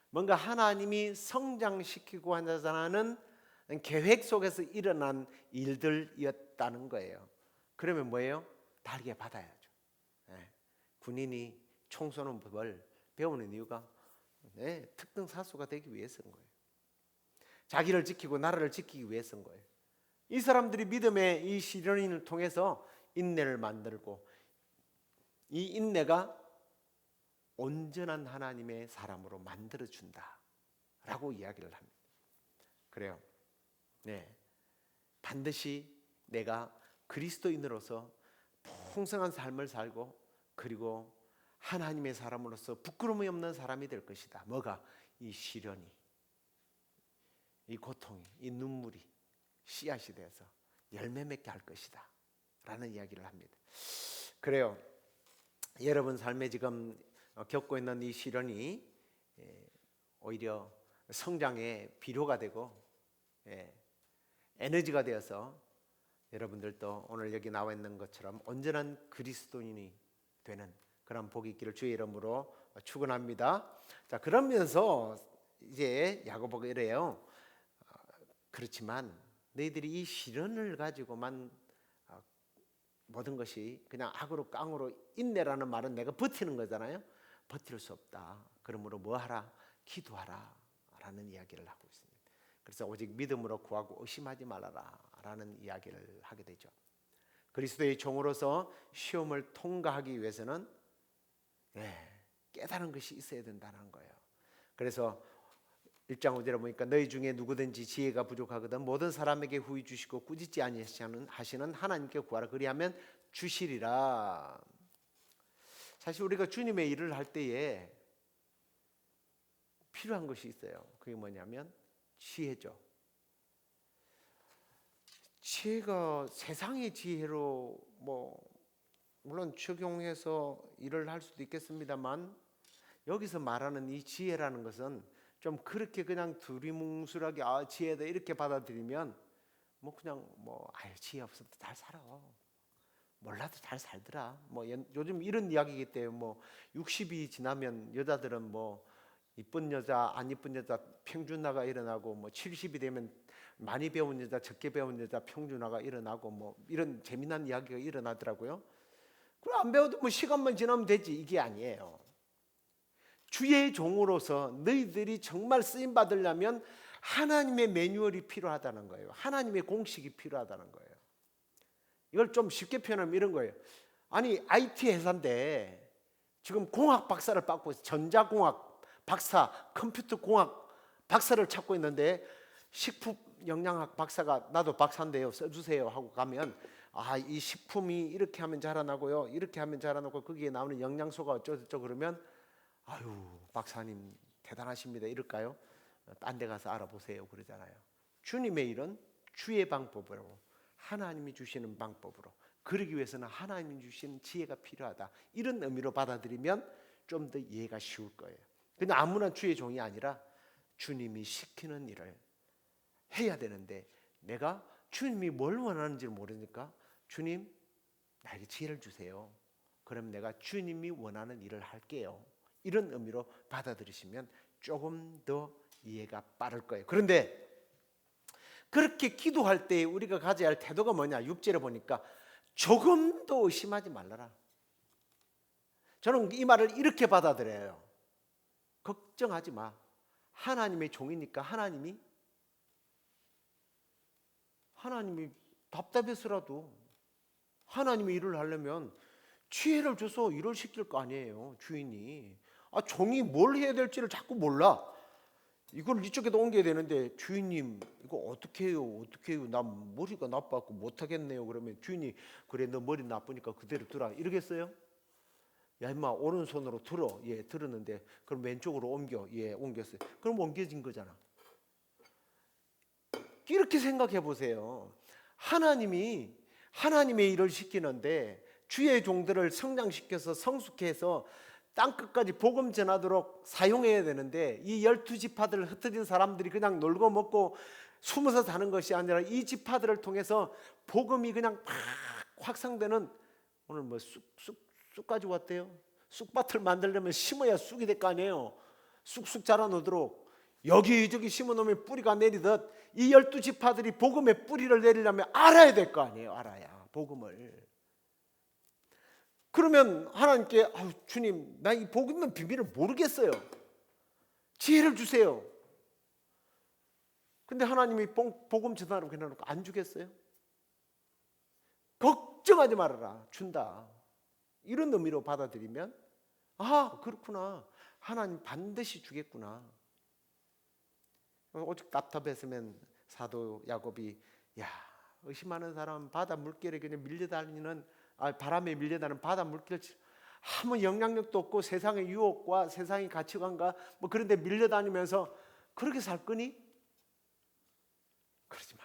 뭔가 하나님이 성장시키고 하자는 계획 속에서 일어난 일들이었다는 거예요. 그러면 뭐예요? 다르게 받아야죠. 군인이 총 쏘는 법을 배우는 이유가 특등 사수가 되기 위해서인 거예요. 자기를 지키고 나라를 지키기 위해서인 거예요. 이 사람들이 믿음의 이 시련을 통해서 인내를 만들고 이 인내가 온전한 하나님의 사람으로 만들어준다 라고 이야기를 합니다. 그래요. 반드시 내가 그리스도인으로서 풍성한 삶을 살고 그리고 하나님의 사람으로서 부끄러움이 없는 사람이 될 것이다. 뭐가? 이 시련이, 이 고통이, 이 눈물이 씨앗이 되어서 열매 맺게 할 것이다 라는 이야기를 합니다. 그래요. 여러분 삶에 지금 겪고 있는 이 시련이 오히려 성장의 비료가 되고 에너지가 되어서 여러분들도 오늘 여기 나와 있는 것처럼 온전한 그리스도인이 되는 그런 복이 있기를 주의 이름으로 축원합니다. 자, 그러면서 이제 야고보가 이래요. 그렇지만 너희들이 이 시련을 가지고만 모든 것이 그냥 악으로 깡으로 인내라는 말은 내가 버티는 거잖아요. 버틸 수 없다. 그러므로 뭐 하라? 기도하라 라는 이야기를 하고 있습니다. 그래서 오직 믿음으로 구하고 의심하지 말아라 라는 이야기를 하게 되죠. 그리스도의 종으로서 시험을 통과하기 위해서는 깨달은 것이 있어야 된다는 거예요. 그래서 1장 5절에 보니까 너희 중에 누구든지 지혜가 부족하거든 모든 사람에게 후히 주시고 꾸짖지 아니하시는 하나님께 구하라 그리하면 주시리라. 사실 우리가 주님의 일을 할 때에 필요한 것이 있어요. 그게 뭐냐면 지혜죠. 지혜가 세상의 지혜로 물론 적용해서 일을 할 수도 있겠습니다만 여기서 말하는 이 지혜라는 것은 좀 그렇게 그냥 두리뭉술하게 지혜다 이렇게 받아들이면 그냥 지혜 없어도 잘 살아. 몰라도 잘 살더라. 요즘 이런 이야기이기 때문에 60이 지나면 여자들은 이쁜 여자, 안 이쁜 여자 평준화가 일어나고 70이 되면 많이 배운 여자, 적게 배운 여자 평준화가 일어나고 이런 재미난 이야기가 일어나더라고요. 그럼 안 배워도 시간만 지나면 되지 이게 아니에요. 주의 종으로서 너희들이 정말 쓰임 받으려면 하나님의 매뉴얼이 필요하다는 거예요. 하나님의 공식이 필요하다는 거예요. 이걸 좀 쉽게 표현하면 이런 거예요. 아니 IT 회사인데 지금 공학 박사를 받고 있어요. 전자공학 박사, 컴퓨터공학 박사를 찾고 있는데 식품 영양학 박사가 나도 박사인데요 써주세요 하고 가면 이 식품이 이렇게 하면 자라나고요 이렇게 하면 자라나고 거기에 나오는 영양소가 어쩌고저쩌고 그러면 아유 박사님 대단하십니다 이럴까요? 딴 데 가서 알아보세요 그러잖아요. 주님의 일은 주의 방법으로 하나님이 주시는 방법으로 그러기 위해서는 하나님이 주시는 지혜가 필요하다 이런 의미로 받아들이면 좀 더 이해가 쉬울 거예요. 근데 아무나 주의 종이 아니라 주님이 시키는 일을 해야 되는데 내가 주님이 뭘 원하는지 모르니까 주님 나에게 지혜를 주세요. 그럼 내가 주님이 원하는 일을 할게요. 이런 의미로 받아들이시면 조금 더 이해가 빠를 거예요. 그런데 그렇게 기도할 때 우리가 가져야 할 태도가 뭐냐? 6절에 보니까 조금도 의심하지 말라라. 저는 이 말을 이렇게 받아들여요. 걱정하지 마. 하나님의 종이니까 하나님이 답답해서라도 하나님의 일을 하려면 지혜를 줘서 일을 시킬 거 아니에요. 주인이 종이 뭘 해야 될지를 자꾸 몰라. 이걸 이쪽에다 옮겨야 되는데 주인님 이거 어떻게 해요? 나 머리가 나빠갖고 못하겠네요. 그러면 주인이 그래 너 머리 나쁘니까 그대로 두라 이러겠어요? 야 임마 오른손으로 들어. 예 들었는데 그럼 왼쪽으로 옮겨. 예 옮겼어요. 그럼 옮겨진 거잖아. 이렇게 생각해 보세요. 하나님이 하나님의 일을 시키는데 주의 종들을 성장시켜서 성숙해서 땅끝까지 복음 전하도록 사용해야 되는데 이 12지파들을 흩어진 사람들이 그냥 놀고 먹고 숨어서 사는 것이 아니라 이 지파들을 통해서 복음이 그냥 팍 확산되는 오늘 뭐 쑥까지 왔대요. 쑥밭을 만들려면 심어야 쑥이 될 거 아니에요. 쑥쑥 자라놓도록 여기저기 심어놓으면 뿌리가 내리듯 이 12지파들이 복음의 뿌리를 내리려면 알아야 될 거 아니에요. 알아야 복음을. 그러면 하나님께 주님 나 이 복음의 비밀을 모르겠어요. 지혜를 주세요. 근데 하나님이 복음 전하라고 해놓고 안 주겠어요? 걱정하지 말아라. 준다. 이런 의미로 받아들이면 그렇구나. 하나님 반드시 주겠구나. 오직 답답했으면 사도 야곱이 의심하는 사람 바다 물결에 그냥 밀려다니는 바람에 밀려다니는 바다 물결 아무 영향력도 없고 세상의 유혹과 세상의 가치관과 뭐 그런 데 밀려다니면서 그렇게 살 거니? 그러지 마.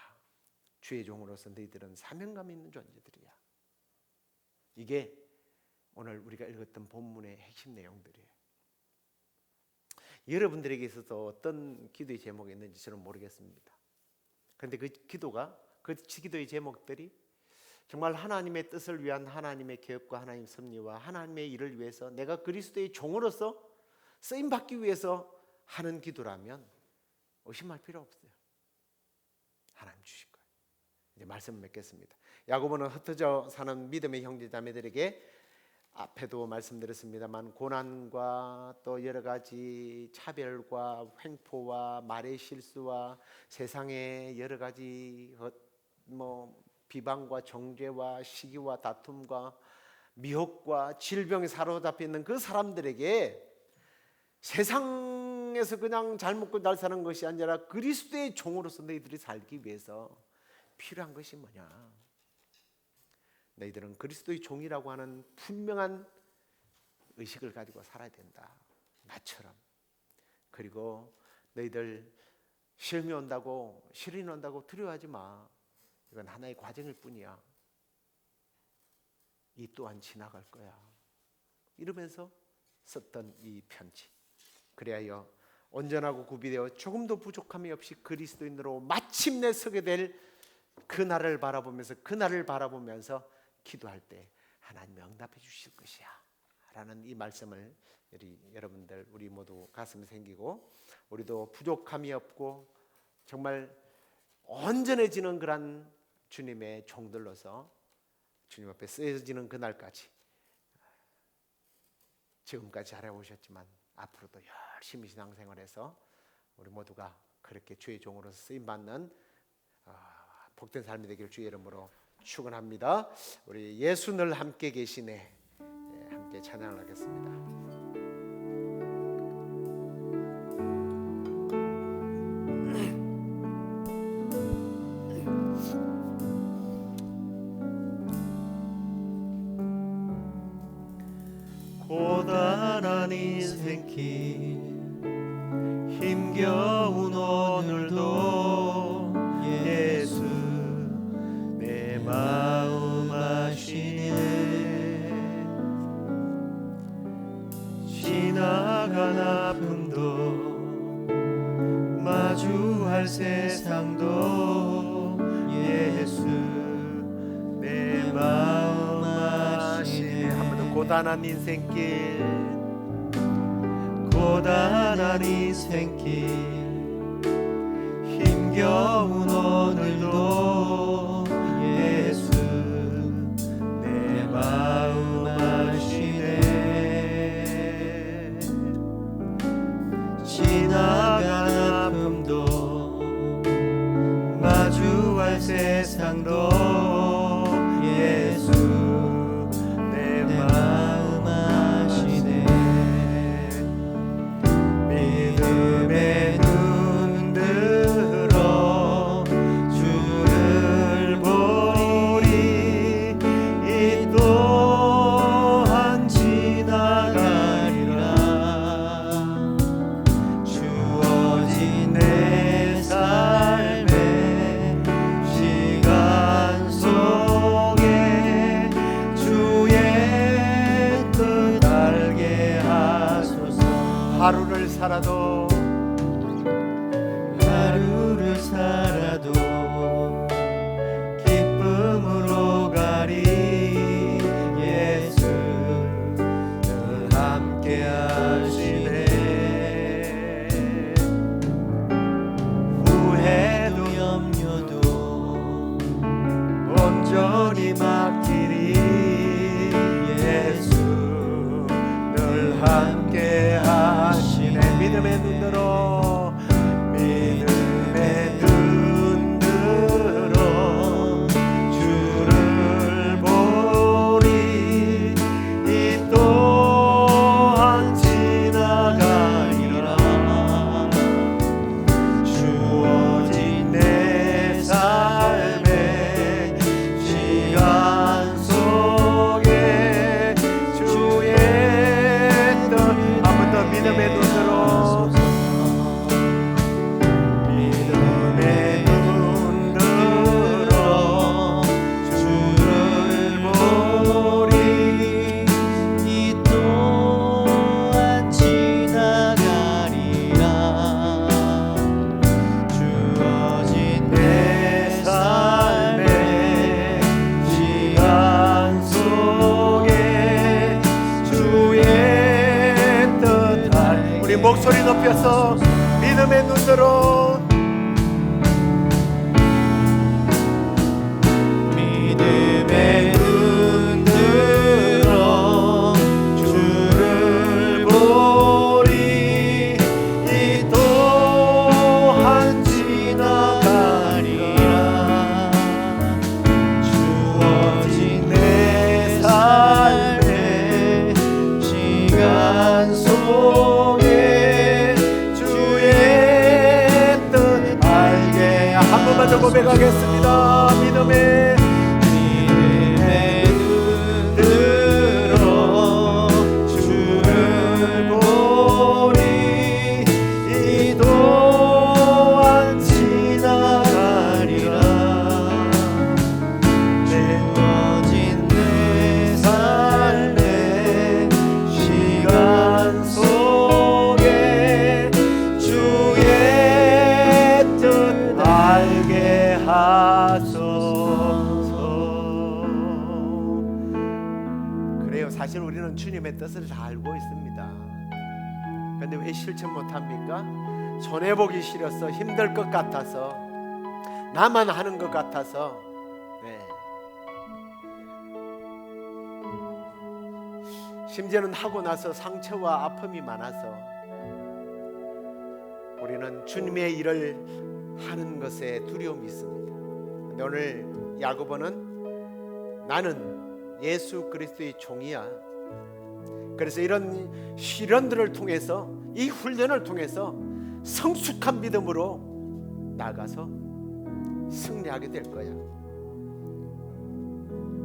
주의 종으로서 너희들은 사명감 있는 존재들이야. 이게 오늘 우리가 읽었던 본문의 핵심 내용들이에요. 여러분들에게 있어서 어떤 기도의 제목이 있는지 저는 모르겠습니다. 그런데 그 기도의 제목들이 정말 하나님의 뜻을 위한 하나님의 계획과 하나님의 섭리와 하나님의 일을 위해서 내가 그리스도의 종으로서 쓰임받기 위해서 하는 기도라면 의심할 필요 없어요. 하나님 주실 거예요. 이제 말씀 맺겠습니다. 야고보는 흩어져 사는 믿음의 형제자매들에게 앞에도 말씀드렸습니다만 고난과 또 여러 가지 차별과 횡포와 말의 실수와 세상의 여러 가지 비방과 정죄와 시기와 다툼과 미혹과 질병에 사로잡혀 있는 그 사람들에게 세상에서 그냥 잘 먹고 잘 사는 것이 아니라 그리스도의 종으로서 너희들이 살기 위해서 필요한 것이 뭐냐? 너희들은 그리스도의 종이라고 하는 분명한 의식을 가지고 살아야 된다. 나처럼. 그리고 너희들 시험이 온다고 시련이 온다고 두려워하지 마. 이건 하나의 과정일 뿐이야. 이 또한 지나갈 거야. 이러면서 썼던 이 편지. 그리하여 온전하고 구비되어 조금도 부족함이 없이 그리스도인으로 마침내 서게 될 그날을 바라보면서 기도할 때 하나님이 응답해 주실 것이야 라는 이 말씀을 여러분들 우리 모두 가슴에 새기고 우리도 부족함이 없고 정말 온전해지는 그런 주님의 종들로서 주님 앞에 쓰여지는 그날까지 지금까지 잘해오셨지만 앞으로도 열심히 신앙생활해서 우리 모두가 그렇게 주의 종으로서 쓰임받는 복된 삶이 되길 주의 이름으로 축원합니다. 우리 예수 늘 함께 계시네, 함께 찬양을 하겠습니다. 고단한 인생길 힘겨운 오늘도 예수 내 마음 아시네. 지나간 아픔도 마주할 세상도 예수 내 마음 아시네. 한 번 더. 고단한 인생길, 고단한 인생길 힘겨운 오늘도 예수 내 마음 아시네. 지나간 아픔도 마주할 세상도 예수 내 마음 아시네. 믿음의 눈 들어 주를 보리. 이 또한 지나가리라. 주어진 내 삶의 시간 속에 주의 뜻 알게 하소서. 하루를 살아도 기쁨으로 가리. 예수 늘 함께 하시네. 후회도 염려도 온전히 맡기리. 예수 늘 함께 하시네. 믿음의 눈 들어, 믿음의 눈 들어 주를 보리. 이 또한 지나가리라. 주어진 내 삶의 시간 속에 주의 뜻. 한 번 더. 믿음의 눈 들어, 믿음의 눈 들어 주를 보리. 이 또한 지나가리라. 주어진 내 삶의 시간 속에 주의 뜻 알. 우리 목소리 높여서 믿음의 눈 들어, 믿음의 눈 들어 주를 보리. 이 또한 지나가리라. 주어진 내 삶의 시간 속에 주의 뜻 알게. 한 번만 더 고백하겠습니다. 믿음의 눈 들어 주를 보리. 이 또한 지나가리라. 주어진 내 삶의 시간 속에 주의 뜻 알게 하소서. 그래요. 사실 우리는 주님의 뜻을 다 알고 있습니다. 그런데 왜 실천 못합니까? 손해보기 싫어서, 힘들 것 같아서, 나만 하는 것 같아서. 심지어는 하고 나서 상처와 아픔이 많아서 우리는 주님의 일을 하는 것에 두려움이 있습니다. 근데 오늘 야고보는 나는 예수 그리스도의 종이야. 그래서 이런 시련들을 통해서, 이 훈련을 통해서 성숙한 믿음으로 나가서 승리하게 될 거야.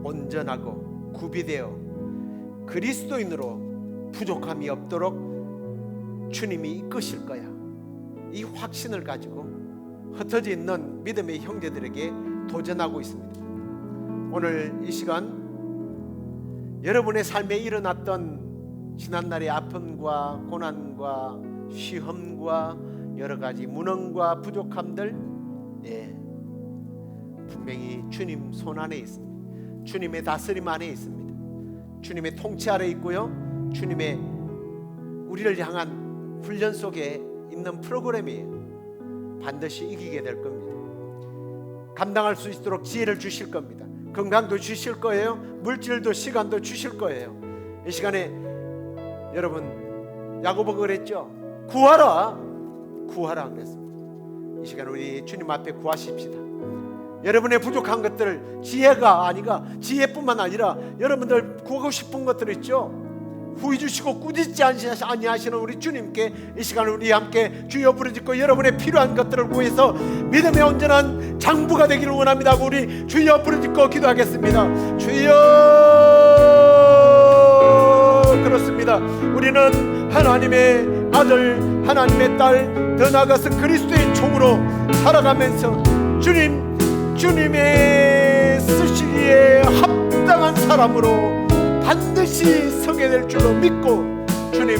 온전하고 구비되어 그리스도인으로 부족함이 없도록 주님이 이끄실 거야. 이 확신을 가지고 흩어져 있는 믿음의 형제들에게 도전하고 있습니다. 오늘 이 시간 여러분의 삶에 일어났던 지난날의 아픔과 고난과 시험과 여러 가지 무능과 부족함들, 분명히 주님 손 안에 있습니다. 주님의 다스림 안에 있습니다. 주님의 통치 아래 있고요, 주님의 우리를 향한 훈련 속에 있는 프로그램이에요. 반드시 이기게 될 겁니다. 감당할 수 있도록 지혜를 주실 겁니다. 건강도 주실 거예요. 물질도 시간도 주실 거예요. 이 시간에 여러분, 야고보가 그랬죠. 구하라 그랬습니다. 이 시간에 우리 주님 앞에 구하십시다. 여러분의 부족한 것들, 지혜가 아니라 지혜뿐만 아니라 여러분들 구하고 싶은 것들 있죠. 후회 주시고 꾸짖지 아니하시는 우리 주님께 이 시간 우리 함께 주여 부르짖고 여러분의 필요한 것들을 구해서 믿음의 온전한 장부가 되기를 원합니다 하고 우리 주여 부르짖고 기도하겠습니다. 주여, 그렇습니다. 우리는 하나님의 아들, 하나님의 딸, 더 나아가서 그리스도의 종으로 살아가면서 주님의 쓰시기에 합당한 사람으로 반드시 서게 될 줄로 믿고, 주님,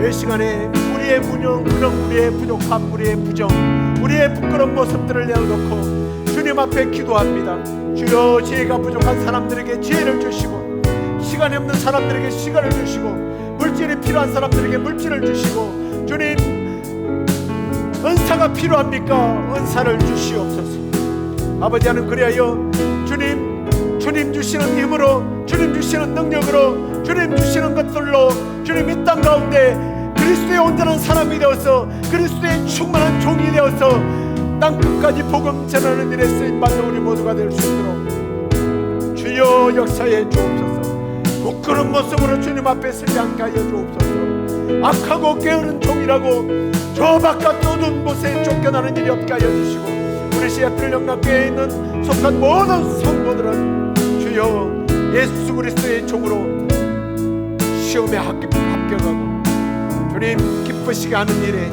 이 시간에 우리의 무능, 우리의 부족함, 우리의 부정, 우리의 부끄러운 모습들을 내어놓고 주님 앞에 기도합니다. 주여, 지혜가 부족한 사람들에게 지혜를 주시고, 시간이 없는 사람들에게 시간을 주시고, 물질이 필요한 사람들에게 물질을 주시고, 주님, 은사가 필요합니까? 은사를 주시옵소서. 아버지, 하는 그리하여 주님 주시는 힘으로, 주님 주시는 능력으로, 주님 주시는 것들로 주님 이 땅 가운데 그리스도의 온전한 사람이 되어서 그리스도의 충만한 종이 되어서 땅 끝까지 복음 전하는 일에 쓰임받는 우리 모두가 될 수 있도록 주여 역사해 주옵소서. 부끄러운 모습으로 주님 앞에 서지 않게 하여 주옵소서. 악하고 게으른 종이라고 저 바깥 어두운 곳에 쫓겨나는 일이 없게 하여 주시고, 우리 시애틀 영락교회에 있는 속한 모든 성도들은 주여 예수 그리스도의 종으로 시험에 합격하고 주님 기쁘시게 하는 일에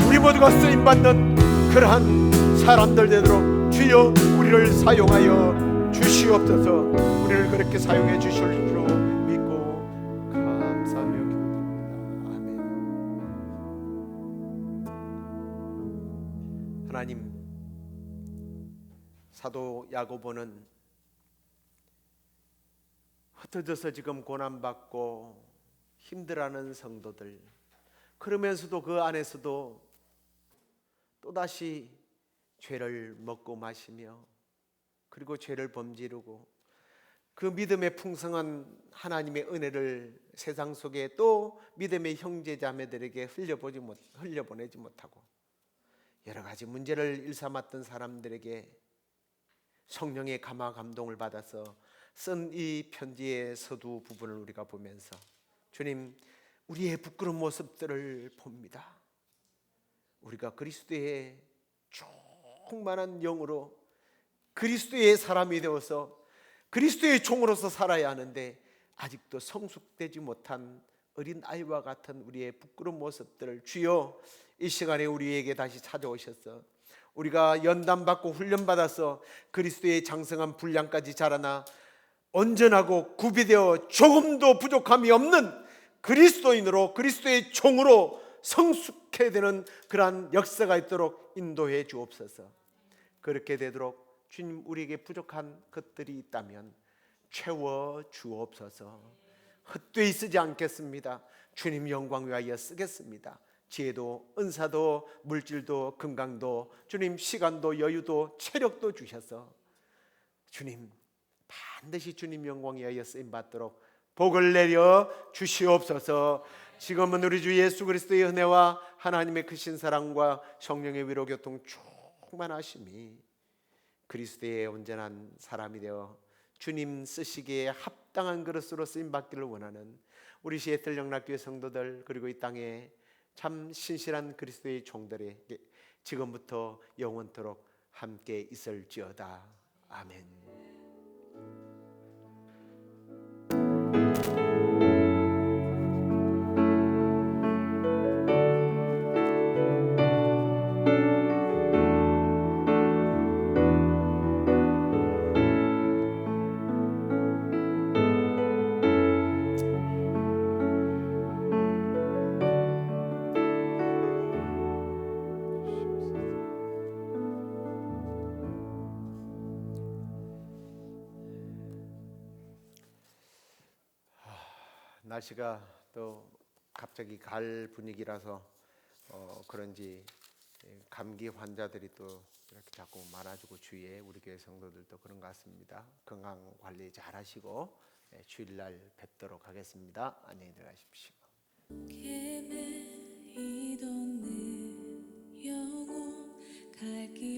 우리 모두가 쓰임받는 그러한 사람들 되도록 주여 우리를 사용하여 주시옵소서. 우리를 그렇게 사용해 주실 줄 믿고 감사하며 기도드립니다. 아멘. 하나님, 사도 야고보는 흩어져서 지금 고난받고 힘들어하는 성도들, 그러면서도 그 안에서도 또다시 죄를 먹고 마시며 그리고 죄를 범지르고 그 믿음의 풍성한 하나님의 은혜를 세상 속에 또 믿음의 형제 자매들에게 흘려보내지 못하고 여러 가지 문제를 일삼았던 사람들에게 성령의 감화 감동을 받아서 쓴 이 편지의 서두 부분을 우리가 보면서 주님, 우리의 부끄러운 모습들을 봅니다. 우리가 그리스도의 충만한 영으로 그리스도의 사람이 되어서 그리스도의 종으로서 살아야 하는데 아직도 성숙되지 못한 어린 아이와 같은 우리의 부끄러운 모습들을 주여 이 시간에 우리에게 다시 찾아오셔서 우리가 연단받고 훈련받아서 그리스도의 장성한 분량까지 자라나 온전하고 구비되어 조금도 부족함이 없는 그리스도인으로 그리스도의 종으로 성숙해야 되는 그러한 역사가 있도록 인도해 주옵소서. 그렇게 되도록 주님, 우리에게 부족한 것들이 있다면 채워 주옵소서. 헛되이 쓰지 않겠습니다. 주님 영광 위하여 쓰겠습니다. 지혜도 은사도 물질도 건강도 주님 시간도 여유도 체력도 주셔서 주님 반드시 주님 영광 위하여 쓰임 받도록 복을 내려 주시옵소서. 지금은 우리 주 예수 그리스도의 은혜와 하나님의 크신 사랑과 성령의 위로 교통 충만하심이 그리스도의 온전한 사람이 되어 주님 쓰시기에 합당한 그릇으로 쓰임 받기를 원하는 우리 시애틀 영락교회 성도들, 그리고 이 땅에 참 신실한 그리스도의 종들에게 지금부터 영원토록 함께 있을지어다. 아멘. 날씨가 또 갑자기 가을 분위기라서 그런지 감기 환자들이 또 이렇게 자꾸 많아지고 주위에 우리 교회 성도들도 그런 것 같습니다. 건강 관리 잘 하시고 주일날 뵙도록 하겠습니다. 안녕히 들어가십시오. 이 돋는 영혼 갈 길